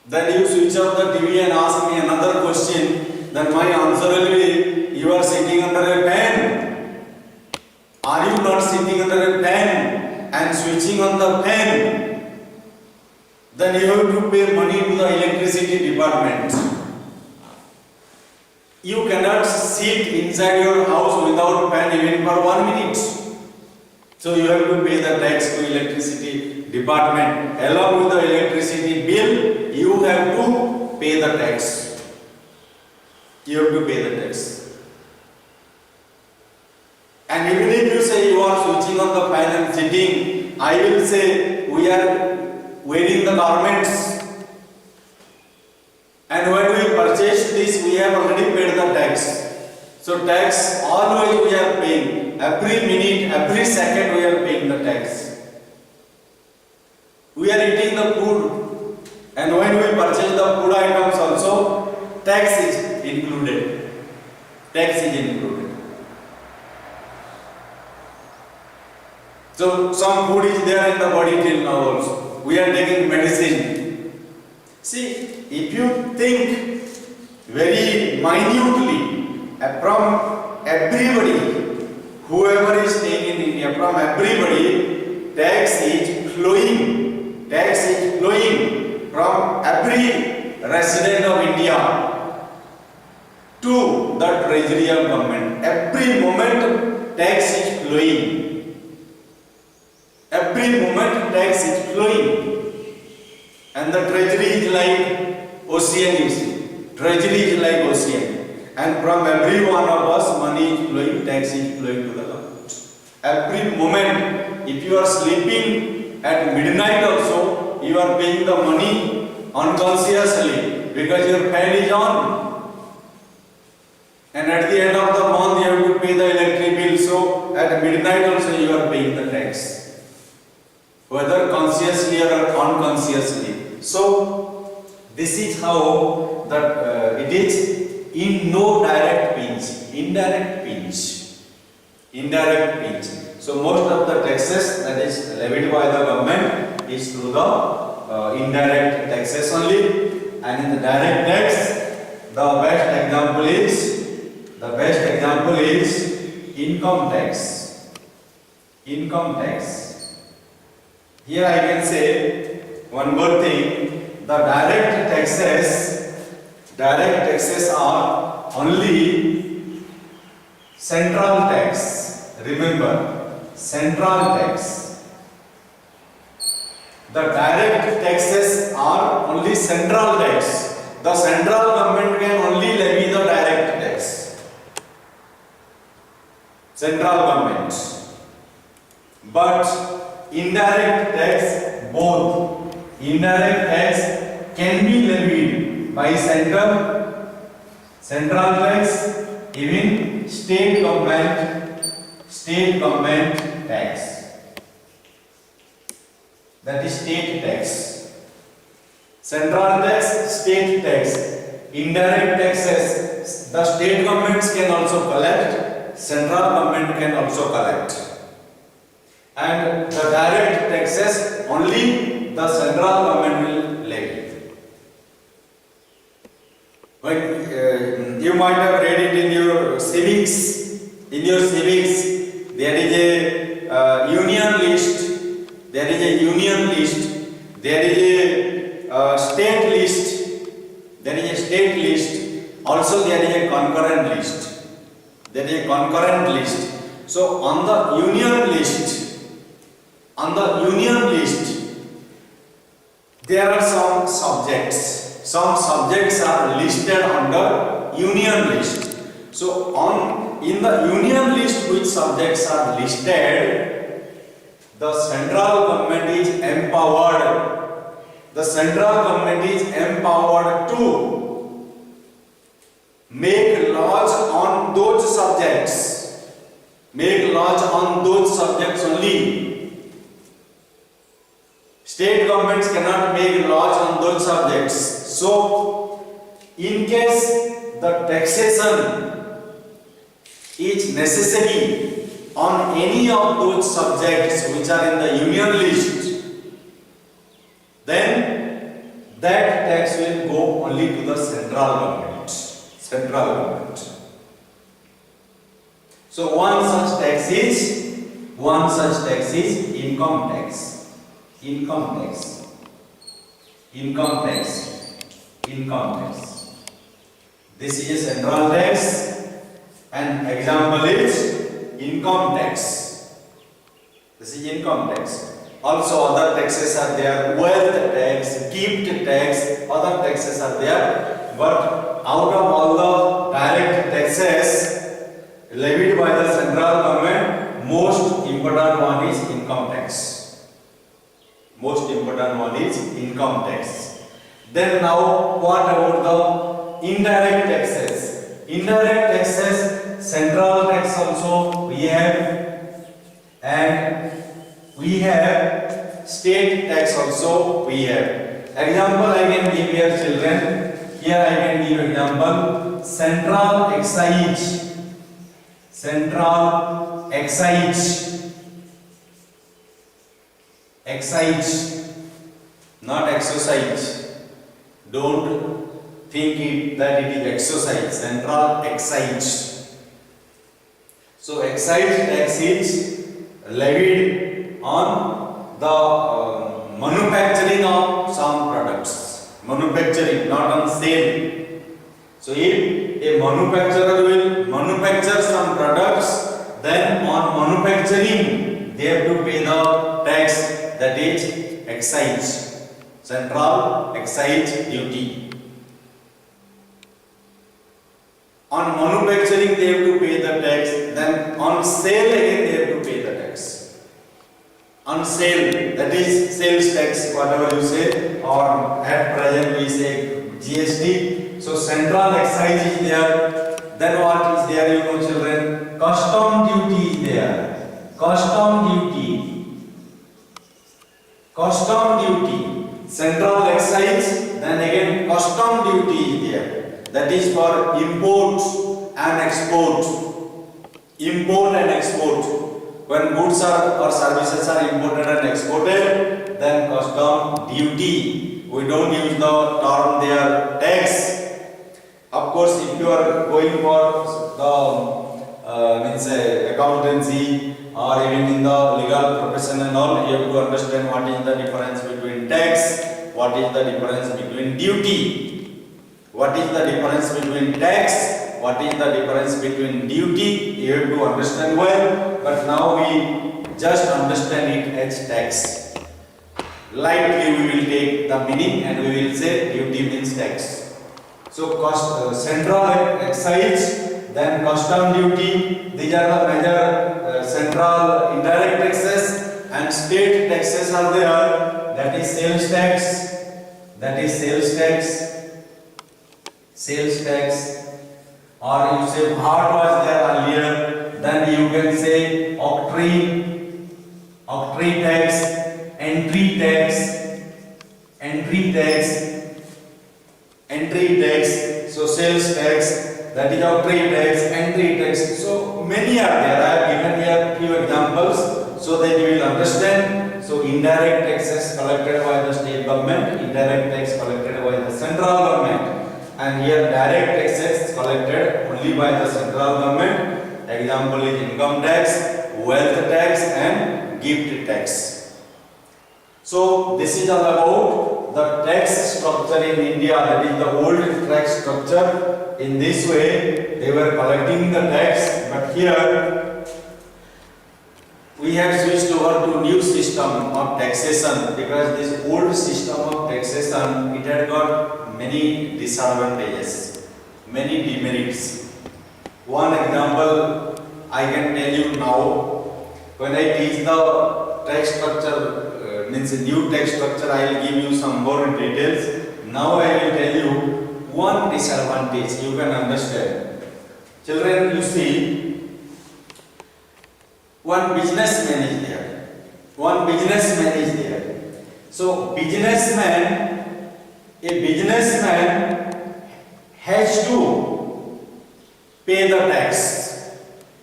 Then you switch off the TV and ask me another question, then my answer will be, you are sitting under a fan. Are you not sitting under a fan and switching on the fan? Then you have to pay money to the electricity department. You cannot sit inside your house without fan even for 1 minute. So you have to pay the tax to electricity department. Along with the electricity bill, you have to pay the tax. You have to pay the tax. And even if you say you are switching on the fan and sitting, I will say we are wearing the garments. And when we purchase this, we have already paid the tax. So tax always we are paying. Every minute, every second we are paying the tax. We are eating the food. And when we purchase the food items also, tax is included. Tax is included. So some food is there in the body till now also. We are taking medicine. See, if you think very minutely from everybody, whoever is staying in India, from everybody, tax is flowing. Tax is flowing from every resident of India to the treasury of government. Every moment tax is flowing. Every moment tax is flowing. And the treasury is like ocean, you see. Treasury is like ocean. And from every one of us, money is flowing, tax is flowing to the government. Every moment, if you are sleeping at midnight also, you are paying the money unconsciously because your fan is on. And at the end of the month, you have to pay the electric bill. So at midnight also, you are paying the tax, whether consciously or unconsciously. So this is how that it is in no direct pinch, indirect pinch, indirect pinch. So most of the taxes that is levied by the government is through the indirect taxes only, and in the direct tax, the best example is income tax. Income tax. Here I can say one more thing, the direct taxes are only central tax. Remember, central tax. The direct taxes are only central tax. The central government can only levy the direct tax. Central government. But indirect tax, both indirect tax can be levied by central tax, even state government tax. That is state tax. Central tax, state tax. Indirect taxes, the state governments can also collect, central government can also collect. And the direct taxes only the central government will levy. When you might have read it in your civics, there is a union list, there is a union list, there is a state list, there is a state list, also there is a concurrent list. There is a concurrent list. So on the union list, there are some subjects. Some subjects are listed under union list. So in the union list, which subjects are listed, the central government is empowered. The central government is empowered to make laws on those subjects. Make laws on those subjects only. State governments cannot make laws on those subjects. So, in case the taxation is necessary on any of those subjects which are in the union list, then that tax will go only to the central government. So one such tax is income tax. Income tax. This is a central tax, and example is income tax. This is income tax. Also other taxes are there, wealth tax, gift tax, other taxes are there. But out of all the direct taxes levied by the central government, most important one is income tax. Most important one is income tax. Then now what about the indirect taxes? Indirect taxes, central tax also we have, and we have state tax also we have. Example I can give here, children. Here I can give example. Central excise. Excise, not exercise. Don't think that it is exercise. Central excise. So excise tax is levied on the manufacturing of some products. Manufacturing, not on sale. So if a manufacturer will manufacture some products, then on manufacturing they have to pay the tax, that is excise, central excise duty. On manufacturing they have to pay the tax, then on sale again they have to pay the tax. On sale, that is sales tax, whatever you say, or at present we say GST. So central excise is there. Then what is there, you know, children? Custom duty is there. Custom duty, central excise, then again custom duty is there. That is for import and export. When goods or services are imported and exported, then custom duty. We don't use the term there tax. Of course, if you are going for the accountancy or even in the legal profession and all, you have to understand what is the difference between tax, what is the difference between duty, what is the difference between tax, what is the difference between duty, you have to understand well, but now we just understand it as tax. Lightly we will take the meaning and we will say duty means tax. So central excise, then custom duty, these are the major central indirect taxes, and state taxes are there, that is sales tax, or you say VAT was there earlier, then you can say octroi tax, entry tax, so sales tax, that is octroi tax, entry tax, so many are there. I have given here few examples so that you will understand. So indirect taxes collected by the state government, indirect tax collected by the central government, and here direct taxes collected only by the central government. Example is income tax, wealth tax and gift tax. So this is all about the tax structure in India, that is the old tax structure. In this way they were collecting the tax, but here we have switched over to new system of taxation, because this old system of taxation, it had got many disadvantages, many demerits. One example I can tell you now. When I teach the tax structure, means a new tax structure, I will give you some more details. Now I will tell you one disadvantage, you can understand. Children, you see, one businessman is there. So a businessman has to pay the tax.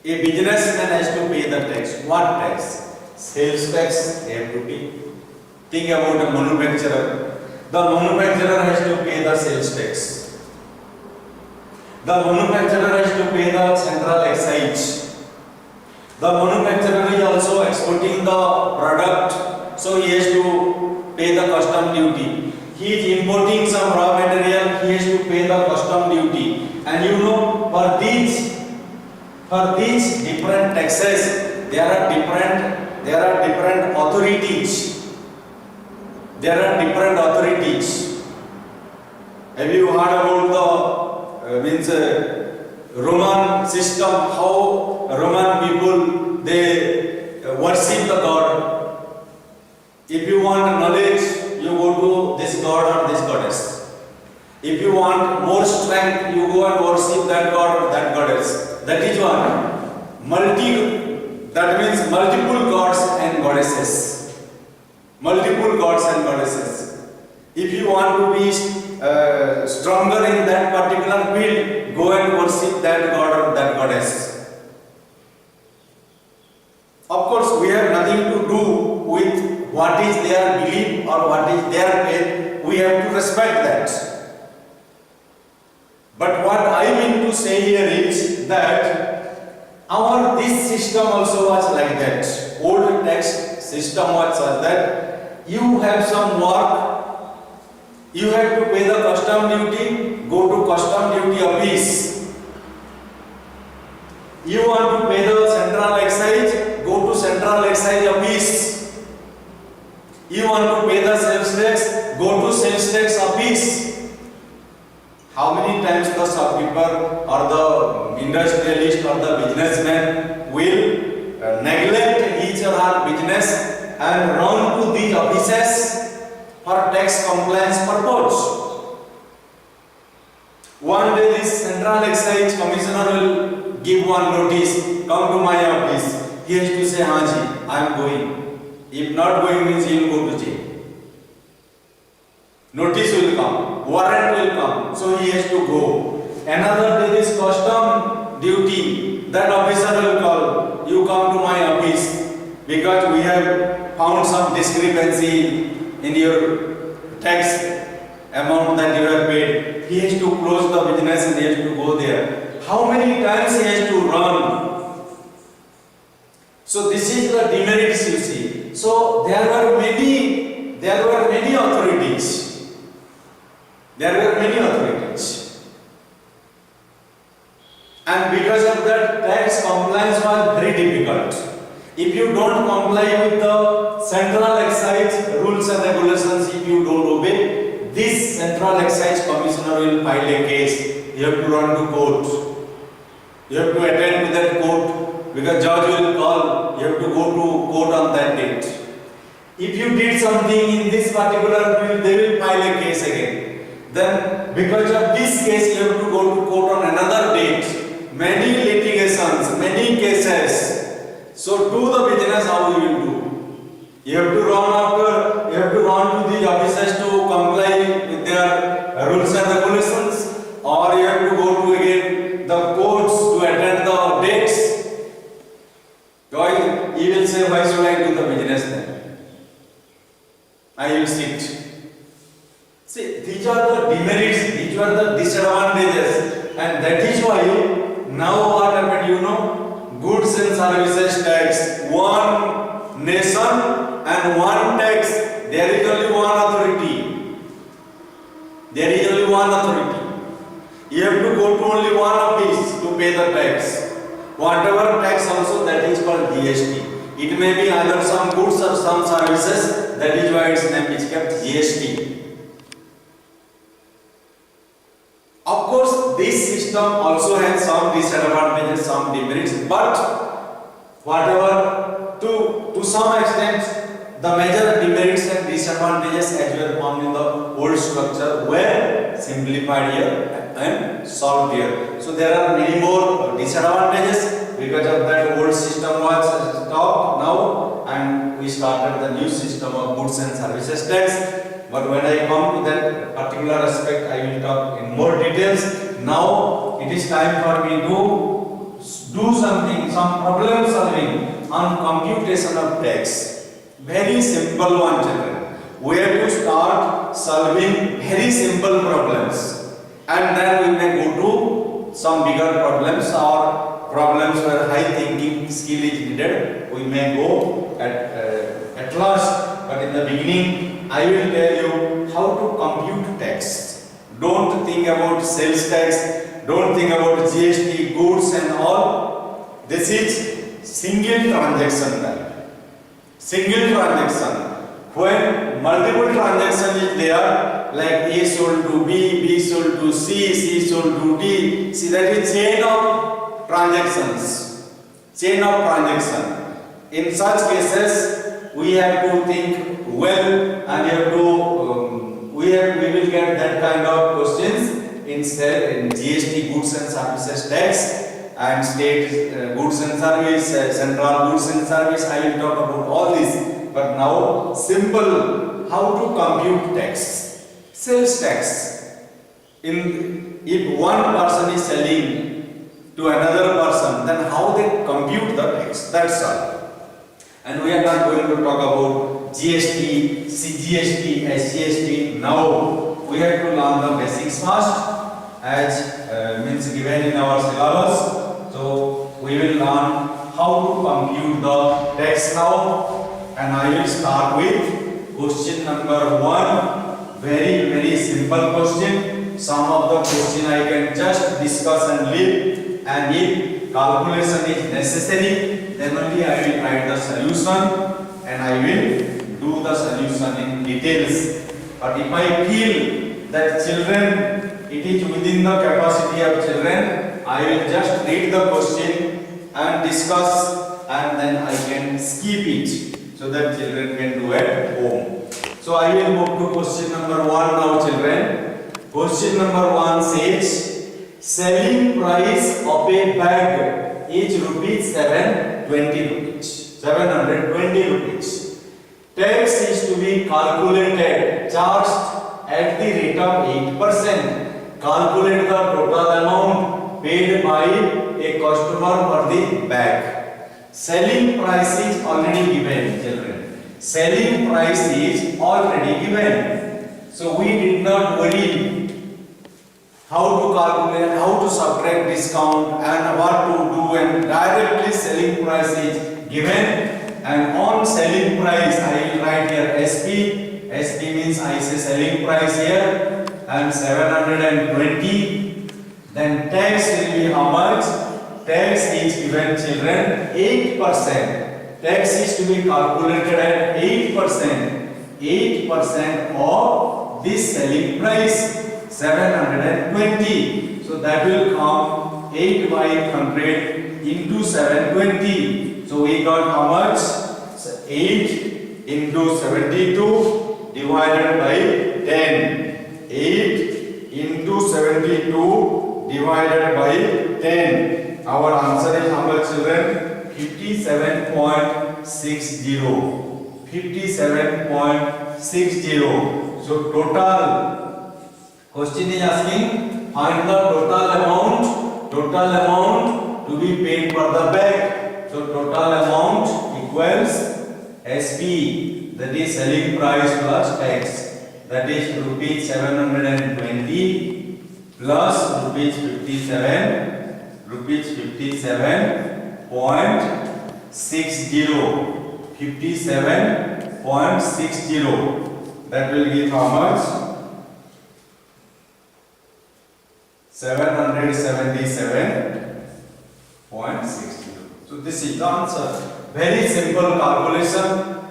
A businessman has to pay the tax. What tax? Sales tax they have to pay. Think about a manufacturer. The manufacturer has to pay the sales tax. The manufacturer has to pay the central excise. The manufacturer is also exporting the product, so he has to pay the custom duty. He is importing some raw material, he has to pay the custom duty. And you know, for these different taxes, there are different authorities. Have you heard about the Roman system, how Roman people they worship the god? If you want knowledge, you go to this god or this goddess. If you want more strength, you go and worship that god or that goddess. That is one. That means multiple gods and goddesses. If you want to be stronger in that particular field, go and worship that god or that goddess. Of course, we have nothing to do with what is their belief or what is their faith. We have to respect that. But what I mean to say here is that this system also was like that. Old tax system was such that you have some work, you have to pay the custom duty, go to custom duty office. You want to pay the central excise, go to central excise office. You want to pay the sales tax, go to sales tax office. How many times the shopkeeper or the industrialist or the businessman will neglect each or her business and run to these offices for tax compliance purpose? One day this central excise commissioner will give one notice, come to my office. He has to say, Haji, I am going. If not going means he will go to jail. Notice will come, warrant will come, so he has to go. Another day is custom duty, that officer will call, you come to my office because we have found some discrepancy in your tax amount that you have paid. He has to close the business and he has to go there. How many times he has to run? So this is the demerits you see. So there were many authorities. If you don't comply with the central excise rules and regulations, if you don't obey, this central excise commissioner will file a case. You have to run to court. You have to attend to that court because judge will call. You have to go to court on that date. If you did something in this particular field, they will file a case again. Then because of this case, you have to go to court on another date. Many litigations, many cases. So do the business how you will do. You have to run to the officers to comply with their rules and regulations, or you have to go to again the courts to attend the dates. Why? You will say, why should I do the business then? I will sit. See, these are the demerits, these are the disadvantages, and that is why now what happened, you know? Goods and services tax, one nation and one tax. There is only one authority. There is only one authority. You have to go to only one office to pay the tax. Whatever tax also, that is called GST. It may be either some goods or some services. That is why its name is kept GST. Of course, this system also has some disadvantages, some demerits, but whatever, to some extent, the major demerits and disadvantages as were found in the old structure were simplified here and solved here. So there are many more disadvantages because of that old system was stopped now, and we started the new system of goods and services tax. But when I come to that particular aspect, I will talk in more details. Now it is time for me to do something, some problem solving on computation of tax. Very simple one, children. We have to start solving very simple problems, and then we may go to some bigger problems or problems where high thinking skill is needed. We may go at last. But in the beginning, I will tell you how to compute tax. Don't think about sales tax, don't think about GST, goods and all. This is single transaction value. Single transaction. When multiple transaction is there, like A sold to B, B sold to C, C sold to D, see that is chain of transactions. Chain of transaction. In such cases, we have to think well, and we will get that kind of questions instead in GST, goods and services tax, and state goods and service, central goods and service. I will talk about all this, but now simple how to compute tax. Sales tax. If one person is selling to another person, then how they compute the tax? That's all. And we are not going to talk about GST, CGST, SGST. Now we have to learn the basics first, as means given in our syllabus. So we will learn how to compute the tax now, and I will start with question number 1. Very simple question. Some of the question I can just discuss and leave, and if calculation is necessary, then only I will write the solution and I will do the solution in details. But if I feel that children, it is within the capacity of children, I will just read the question and discuss, and then I can skip it so that children can do at home. So I will move to question number 1 now, children. Question number 1 says, selling price of a bag is ₹720. Tax is to be calculated, charged at the rate of 8%. Calculate the total amount paid by a customer for the bag. Selling price is already given, children. Selling price is already given. So we did not worry how to calculate, how to subtract discount and what to do, and directly selling price is given. And on selling price, I will write here SP. SP means I say selling price here, and 720. Then tax will be how much? Tax is given, children, 8%. tax is to be calculated at 8% of this selling price 720. So that will come 8 by 100 into 720. So we got how much? 8 into 72 divided by 10. 8 into 72 divided by 10. Our answer is how much, children? 57.60. 57.60. So total question is asking find the total amount to be paid for the bag. So total amount equals SP, that is selling price plus tax, that is rupees 720 plus rupees 57.60. 57.60. That will give how much? 777.60. So this is the answer. Very simple calculation.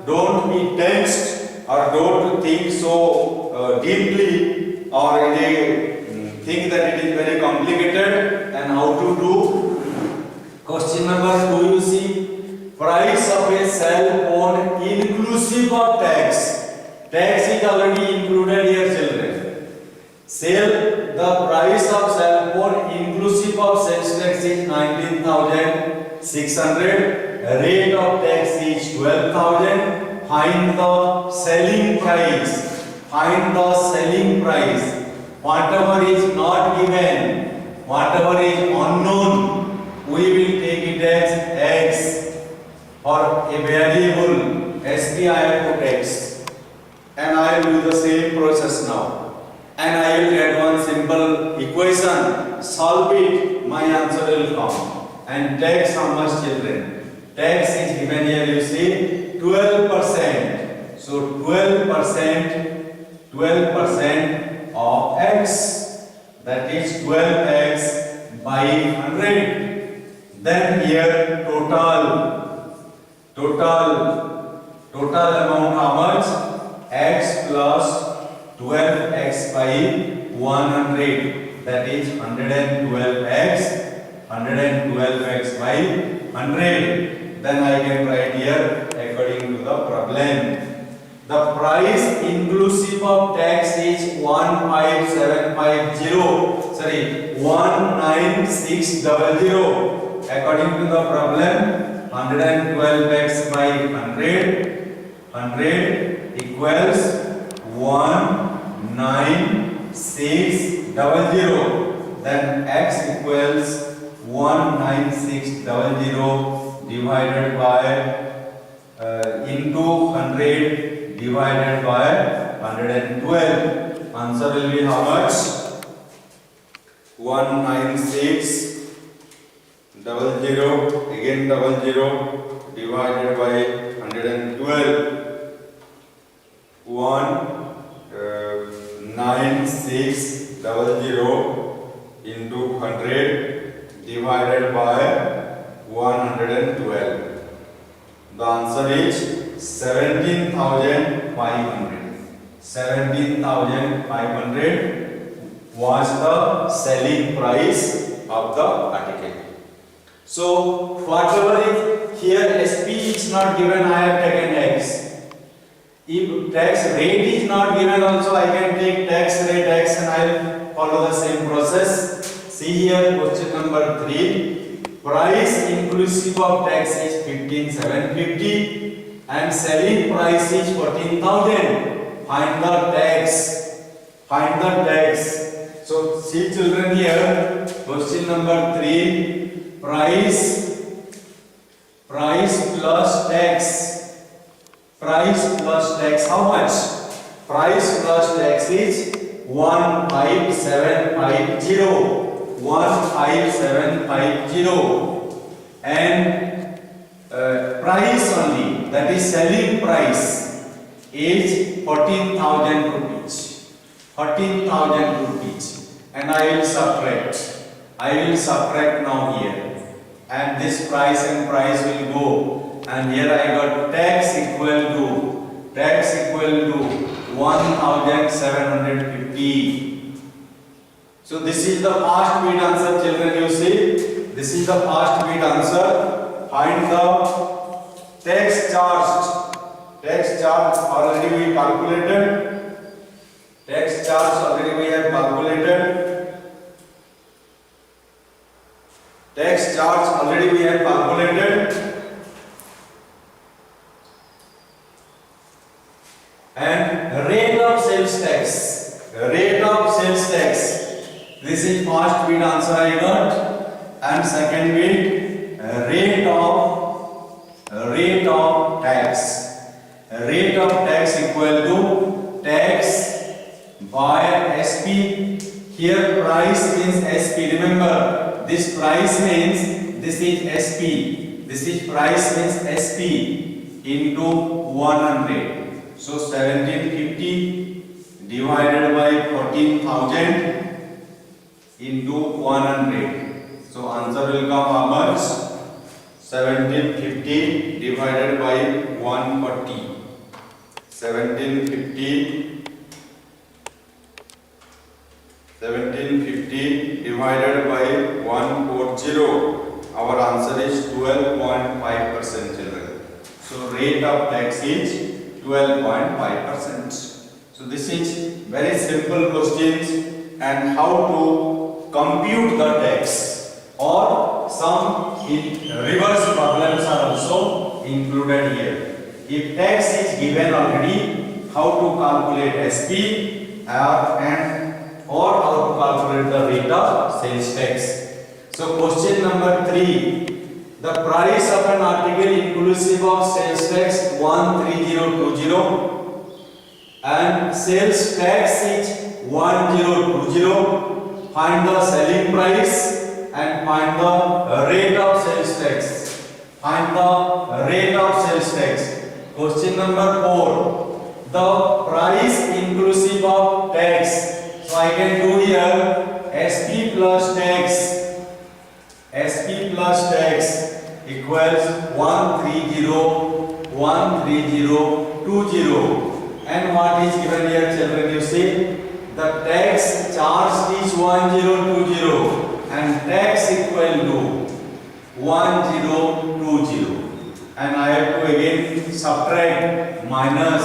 Don't be tensed or don't think so deeply or think that it is very complicated and how to do. Question number 2, you see, price of a cell phone inclusive of tax. Tax is already included here, children. The price of cell phone inclusive of sales tax is 19,600. Rate of tax is 12,000. Find the selling price. Find the selling price. Whatever is not given, whatever is unknown, we will take it as X. For a variable SP I have put X. And I will do the same process now. And I will get one simple equation. Solve it. My answer will come. And tax, how much, children? Tax is given here, you see, 12%. So 12% of X, that is 12X by 100. Then here total amount how much? X plus 12X by 100, that is 112X by 100. Then I can write here according to the problem. The price inclusive of tax is 19600. According to the problem, 112X by 100 equals 19600. Then X equals 19600 divided by into 100 divided by 112. Answer will be how much? 19600 again 00 divided by 112. 19600 into 100 divided by 112. The answer is 17,500. 17,500 was the selling price of the article. So whatever is here, SP is not given, I have taken X. If tax rate is not given, also I can take tax rate X and I will follow the same process. See here, question number 3. Price inclusive of tax is 15,750 and selling price is 14,000. Find the tax. Find the tax. So see, children, here question number 3. Price plus tax. Price plus tax, how much? Price plus tax is 15750. And price only, that is selling price, is 14,000 rupees. 14,000 rupees. And I will subtract now here. And this price and price will go. and here I got tax equal to 1750. So this is the first bit answer, children. You see, this is the first bit answer. Find the tax charge. Tax charge already we calculated. Tax charge already we have calculated. Tax charge already we have calculated. And rate of sales tax. Rate of sales tax. This is first bit answer I got. And second bit, rate of tax. Rate of tax equal to tax by SP. Here price means SP. Remember, this price means this is SP. This is price means SP into 100. So 1750 divided by 14,000 into 100. So answer will come how much? 1750 divided by 140. 1750 divided by 140. Our answer is 12.5%, children. So rate of tax is 12.5%. So this is very simple questions, and how to compute the tax, or some reverse problems are also included here. If tax is given already, how to calculate SP or how to calculate the rate of sales tax. So question number 3. The price of an article inclusive of sales tax 13020 and sales tax is 1020. Find the selling price and find the rate of sales tax. Find the rate of sales tax. Question number 4. The price inclusive of tax. So I can do here SP plus tax. SP plus tax equals 13020. And what is given here, children? You see, the tax charged is 1020 and tax equal to 1020. And I have to again subtract, minus,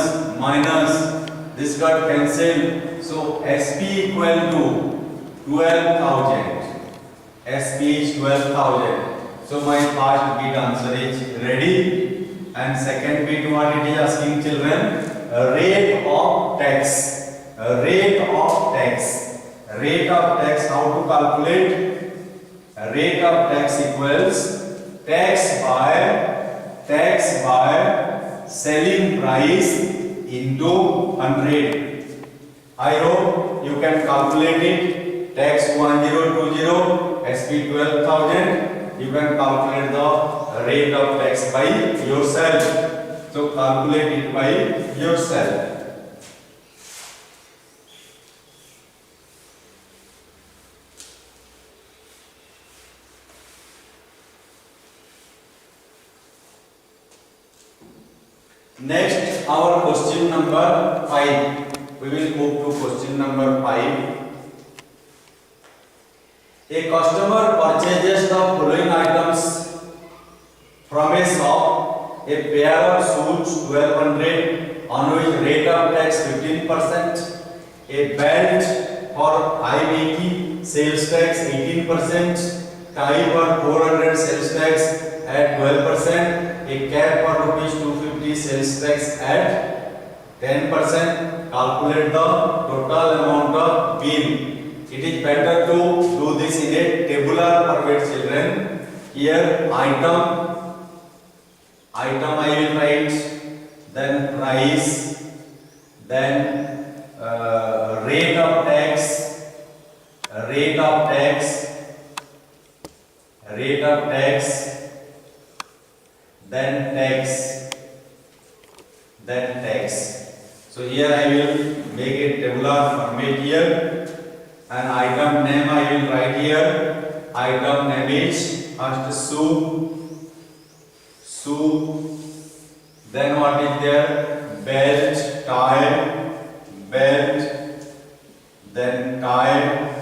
this got cancelled. So SP equal to 12,000. SP is 12,000. So my first bit answer is ready. And second bit, what it is asking, children? Rate of tax. Rate of tax. Rate of tax, how to calculate? Rate of tax equals tax by selling price into 100. I hope you can calculate it. Tax 1020, SP 12,000. You can calculate the rate of tax by yourself. So calculate it by yourself. Next, our question number 5. We will move to question number 5. A customer purchases the following items from a shop: a pair of shoes 1200 on which rate of tax 15%, a belt for 580 sales tax 18%, tie for 400 sales tax at 12%, a cap for rupees 250 sales tax at 10%. Calculate the total amount of bill. It is better to do this in a tabular format, children. Here item I will write, then price, then rate of tax, then tax. So here I will make a tabular format here, and item name I will write here. Item name is first shoe Then what is there? Belt, tie, belt, then tie,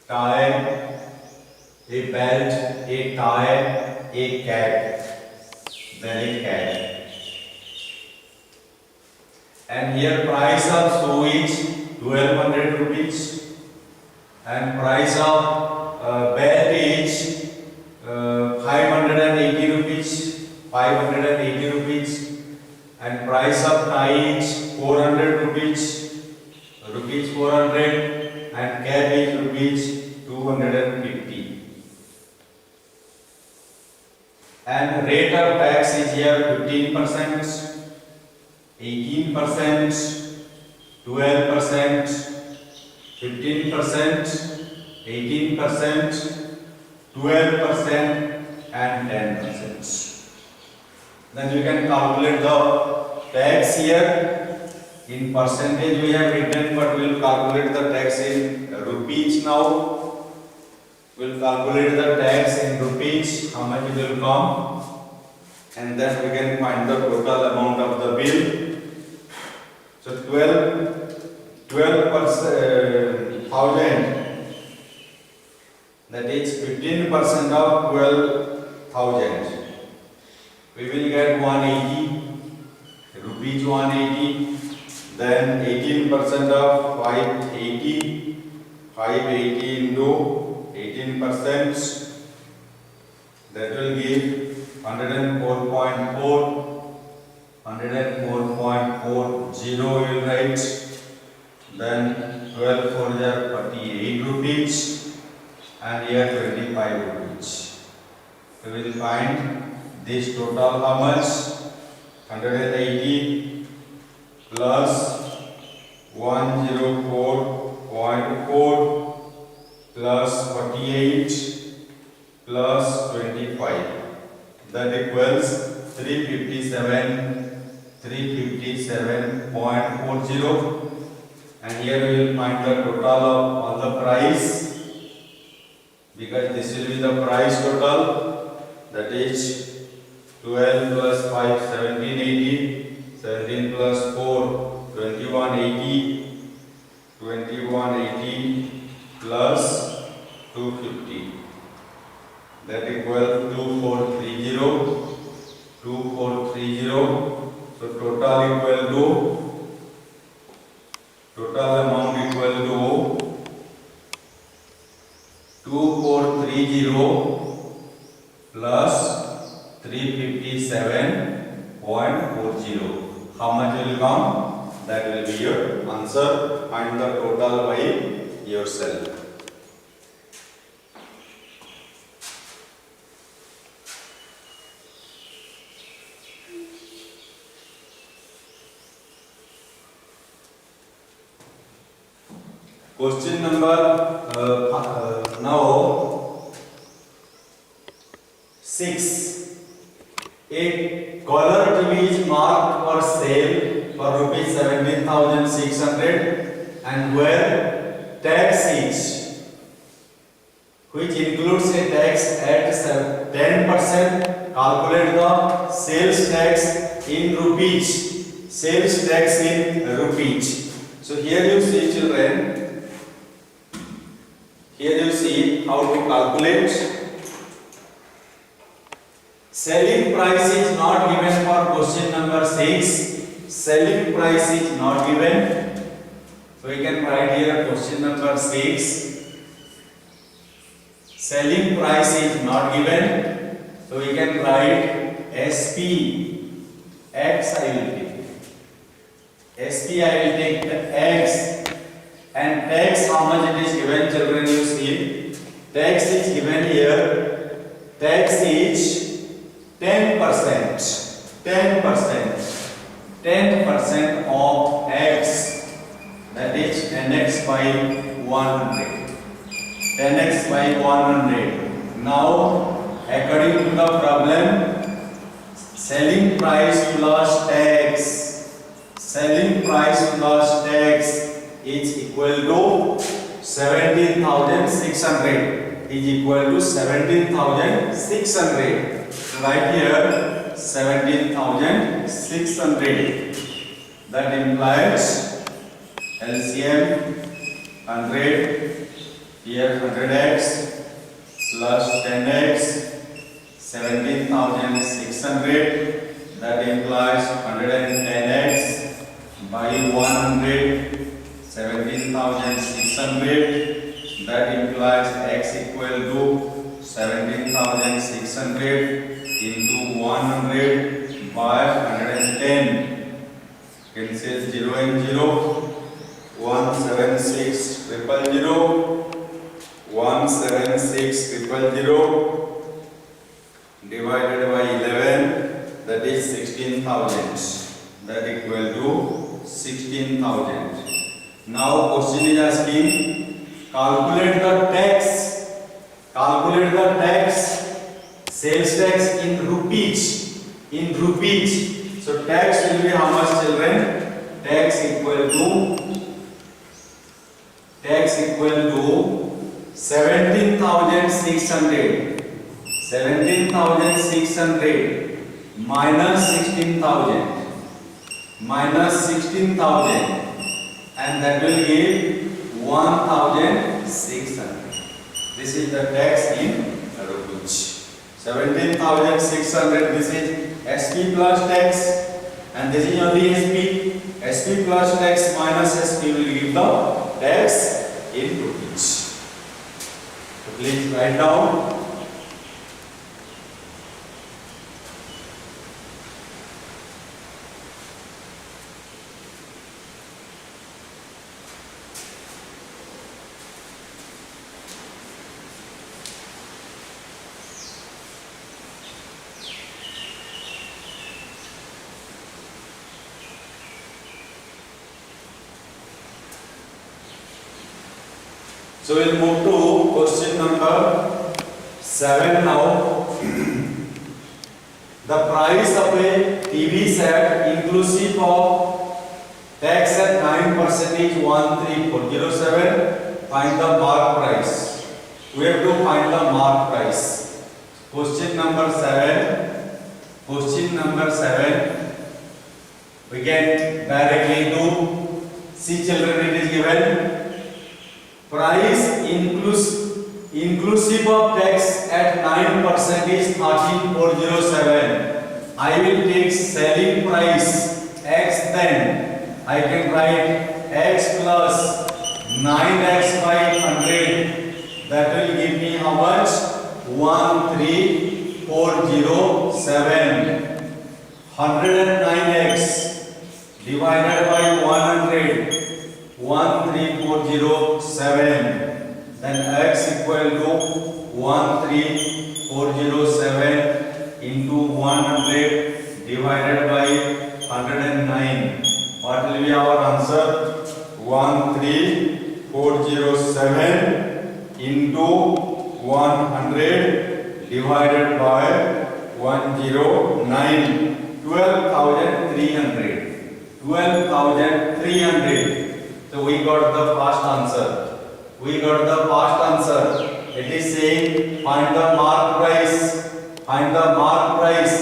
tie, a belt, a tie, a cap, then a cap. And here price of shoe is 1200 rupees and price of belt is 580 rupees, 580 rupees, and price of tie is 400 rupees, rupees 400, and cap is rupees 250. And rate of tax is here 15%, 18%, 12%, 15%, 18%, 12%, and 10%. Then you can calculate the tax here. In percentage we have written, but we will calculate the tax in rupees now. We will calculate the tax in rupees, how much it will come, and then we can find the total amount of the bill. So 12,000, that is 15% of 12,000. We will get 180 rupees, 180. Then 18% of 580, 580 into 18%, that will give 104.4. 104.40 we will write. Then 12 for 48 rupees, and here 25 rupees. We will find this total how much? 180 plus 104.4 plus 48 plus 25, that equals 357.40, and here we will find the total of all the price, because this will be the price total, that is 12 plus 5 1780, 17 plus 4 2180, 2180 plus 250, that equals 2430. 2430. So total amount equal to 2430 plus 357.40. How much will come? That will be your answer. Find the total by yourself. Question number now 6. A color TV is marked for sale for rupees 17,600, and where tax is, which includes a tax at 10%, calculate the sales tax in rupees. Sales tax in rupees. So here you see, children. Here you see how to calculate. Selling price is not given for question number 6. Selling price is not given. So we can write here question number 6. Selling price is not given. So we can write SP. X I will take. SP I will take the X. And tax, how much it is given, children, you see. Tax is given here. Tax is 10%. 10% of X, that is 10x by 100. 10x by 100. Now, according to the problem, selling price plus tax. Selling price plus tax is equal to 17,600. Is equal to 17,600. write here 17,600. That implies LCM 100, here 100x plus 10x, 17,600. That implies 110x by 100, 17,600. That implies x equal to 17,600 into 100 by 110. Cancel 0 and 0. 176,000. 176,000 divided by 11. That is 16,000. That equal to 16,000. Now question is asking, calculate the tax. Calculate the tax, sales tax in rupees. In rupees. So tax will be how much, children? Tax equal to 17,600. 17,600 minus 16,000. Minus 16,000. And that will give 1,600. This is the tax in rupees. 17,600. This is SP plus tax, and this is only SP. SP plus tax minus SP will give the tax in rupees. So please write down. So we'll move to question number 7 now. The price of a TV set inclusive of tax at 9% is 13,407. Find the mark price. We have to find the mark price. Question number 7. Question number 7. We can directly do. See children, it is given. Price inclusive of tax at 9% is 13,407. I will take selling price x, then I can write x plus 9x by 100. That will give me how much? 13,407. 109x divided by 100. 13,407. Then x equal to 13,407 into 100 divided by 109. What will be our answer? 13,407 into 100 divided by 109. 12,300. 12,300. So we got the first answer. We got the first answer. It is saying find the mark price. Find the mark price.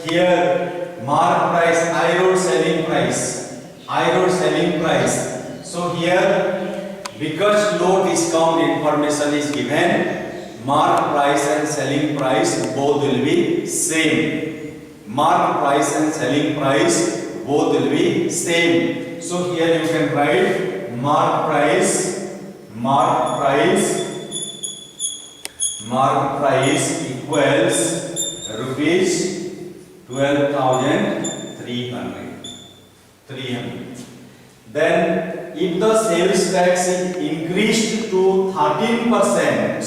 Here mark price, I wrote selling price. I wrote selling price. So here, because no discount information is given, mark price and selling price both will be same. Mark price and selling price both will be same. So here you can write mark price equals rupees 12,300. Then if the sales tax is increased to 13%,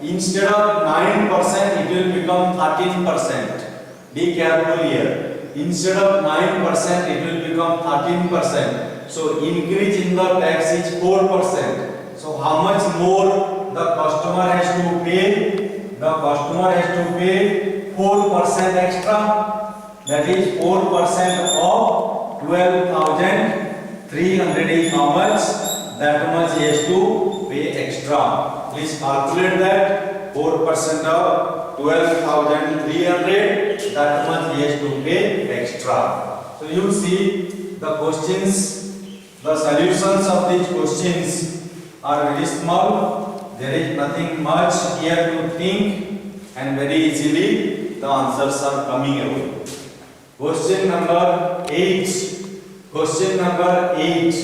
instead of 9% it will become 13%. Be careful here. Instead of 9% it will become 13%. So increase in the tax is 4%. So how much more the customer has to pay? The customer has to pay 4% extra. That is 4% of 12,300 is how much? That much he has to pay extra. Please calculate that. 4% of 12,300, that much he has to pay extra. So you see the questions, the solutions of these questions are very small. There is nothing much here to think, and very easily the answers are coming away. Question number 8. Question number 8.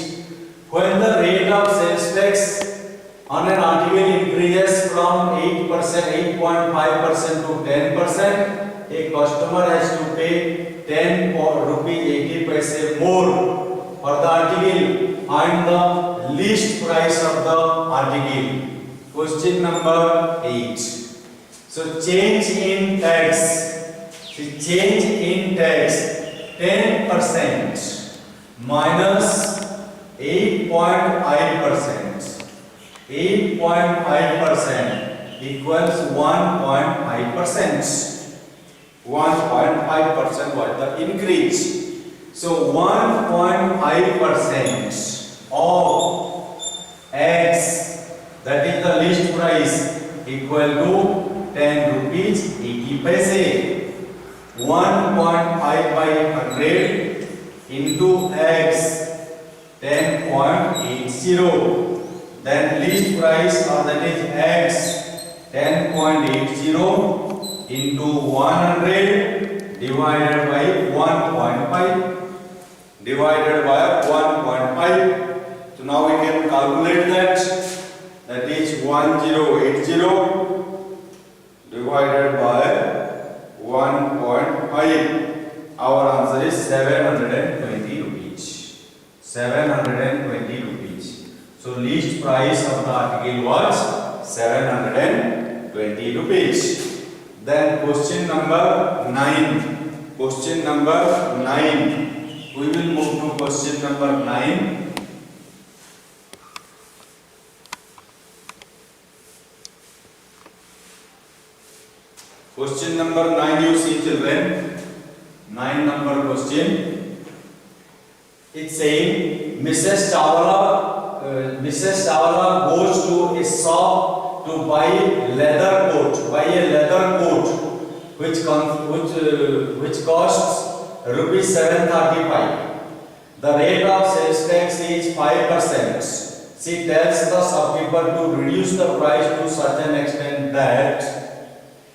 When the rate of sales tax on an article increases from 8%, 8.5% to 10%, a customer has to pay 10 rupees 80 paise more for the article. Find the least price of the article. Question number 8. So change in tax. Change in tax 10% minus 8.5%. 8.5% equals 1.5%. 1.5% was the increase. So 1.5% of X, that is the least price, equal to 10 rupees 80 paise. 1.5 by 100 into X, 10.80. Then least price, or that is X, 10.80 into 100 divided by 1.5 divided by 1.5. So now we can calculate that. That is 1080 divided by 1.5. Our answer is 720 rupees. 720 rupees. So least price of the article was 720 rupees. Then question number 9. Question number 9. We will move to question number 9. Question number 9, you see children. 9 number question. It's saying Mrs. Chawla goes to a shop to buy a leather coat, which costs rupees 735. The rate of sales tax is 5%. She tells the shopkeeper to reduce the price to such an extent that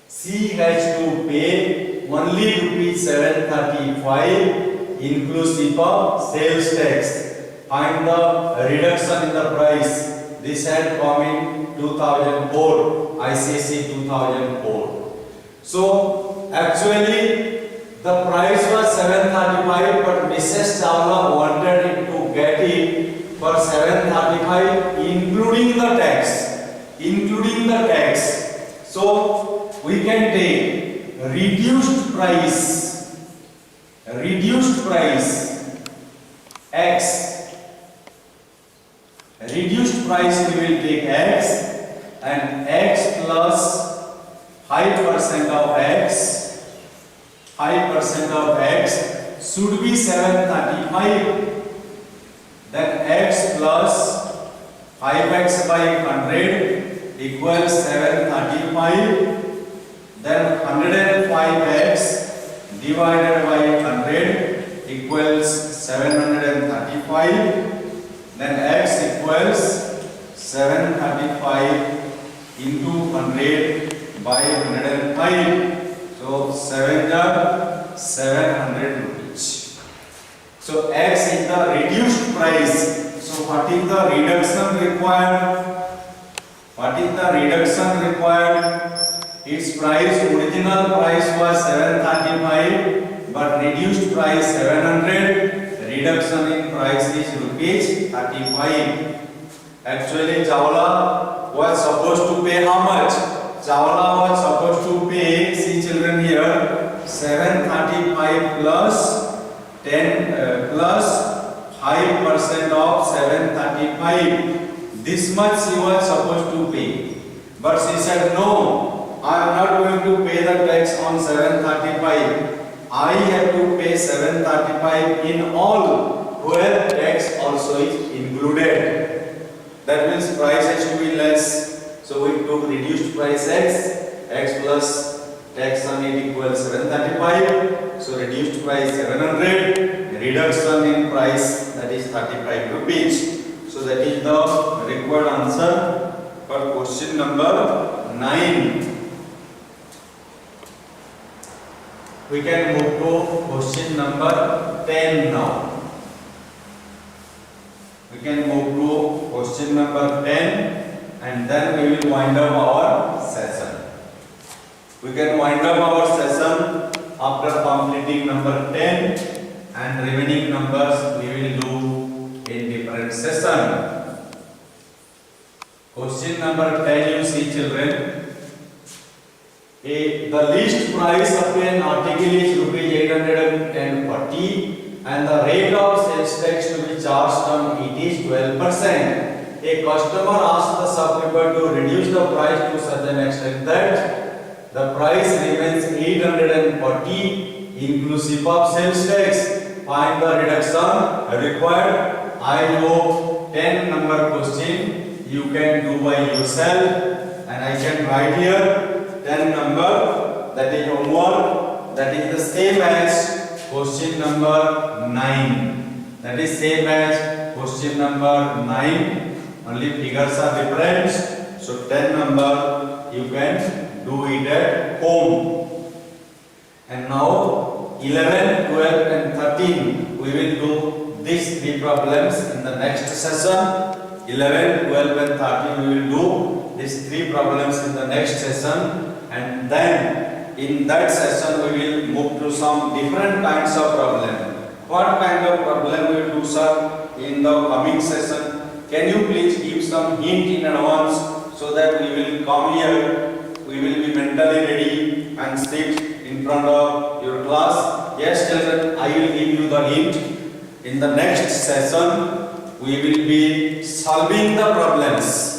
she has to pay only rupees 735 inclusive of sales tax. Find the reduction in the price. This had come in 2004, ICSE 2004. So actually the price was 735, but Mrs. Chawla wanted it to get it for 735 including the tax. So we can take reduced price X. Reduced price we will take X, and X plus 5% of X. 5% of X should be 735. Then X plus 5x by 100 equals 735. Then 105x divided by 100 equals 735. Then x equals 735 into 100 by 105. So 7 are 700 rupees. So x is the reduced price. So what is the reduction required? Its price, original price was 735, but reduced price 700. Reduction in price is rupees 35. Actually, Chawla was supposed to pay how much? Chawla was supposed to pay, see children here, 735 plus 10 plus 5% of 735. This much she was supposed to pay. But she said, no, I am not going to pay the tax on 735. I have to pay 735 in all, where tax also is included. That means price has to be less. So we took reduced price x plus tax on it equals 735. So reduced price 700. Reduction in price, that is 35 rupees. So that is the required answer for question number 9. We can move to question number 10 now. We can move to question number 10 and then we will wind up our session. We can wind up our session after completing number 10 and remaining numbers we will do in different session. Question number 10, you see children. The list price of an article is rupees 840 and the rate of sales tax to be charged on it is 12%. A customer asks the shopkeeper to reduce the price to such an extent that the price remains 840 inclusive of sales tax. Find the reduction required. I know 10 number question you can do by yourself and I can write here 10 number, that is homework, that is the same as question number 9. That is same as question number 9, only figures are different. So 10 number you can do it at home. And now 11, 12 and 13 we will do these three problems in the next session. 11, 12 and 13 we will do these three problems in the next session. And then in that session we will move to some different kinds of problem. What kind of problem we will do, sir, in the coming session? Can you please give some hint in advance so that we will come here, we will be mentally ready and sit in front of your class? Yes children, I will give you the hint. In the next session we will be solving the problems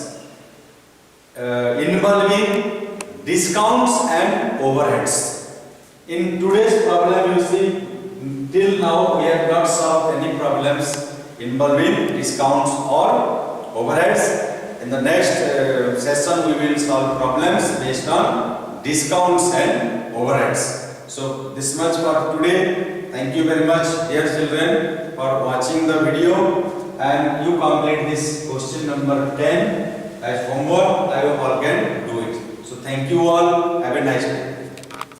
involving discounts and overheads. In today's problem, you see, till now we have not solved any problems involving discounts or overheads. In the next session, we will solve problems based on discounts and overheads. So this much for today. Thank you very much, dear children, for watching the video, and you complete this question number 10 as homework. I hope all can do it. So thank you all. Have a nice day.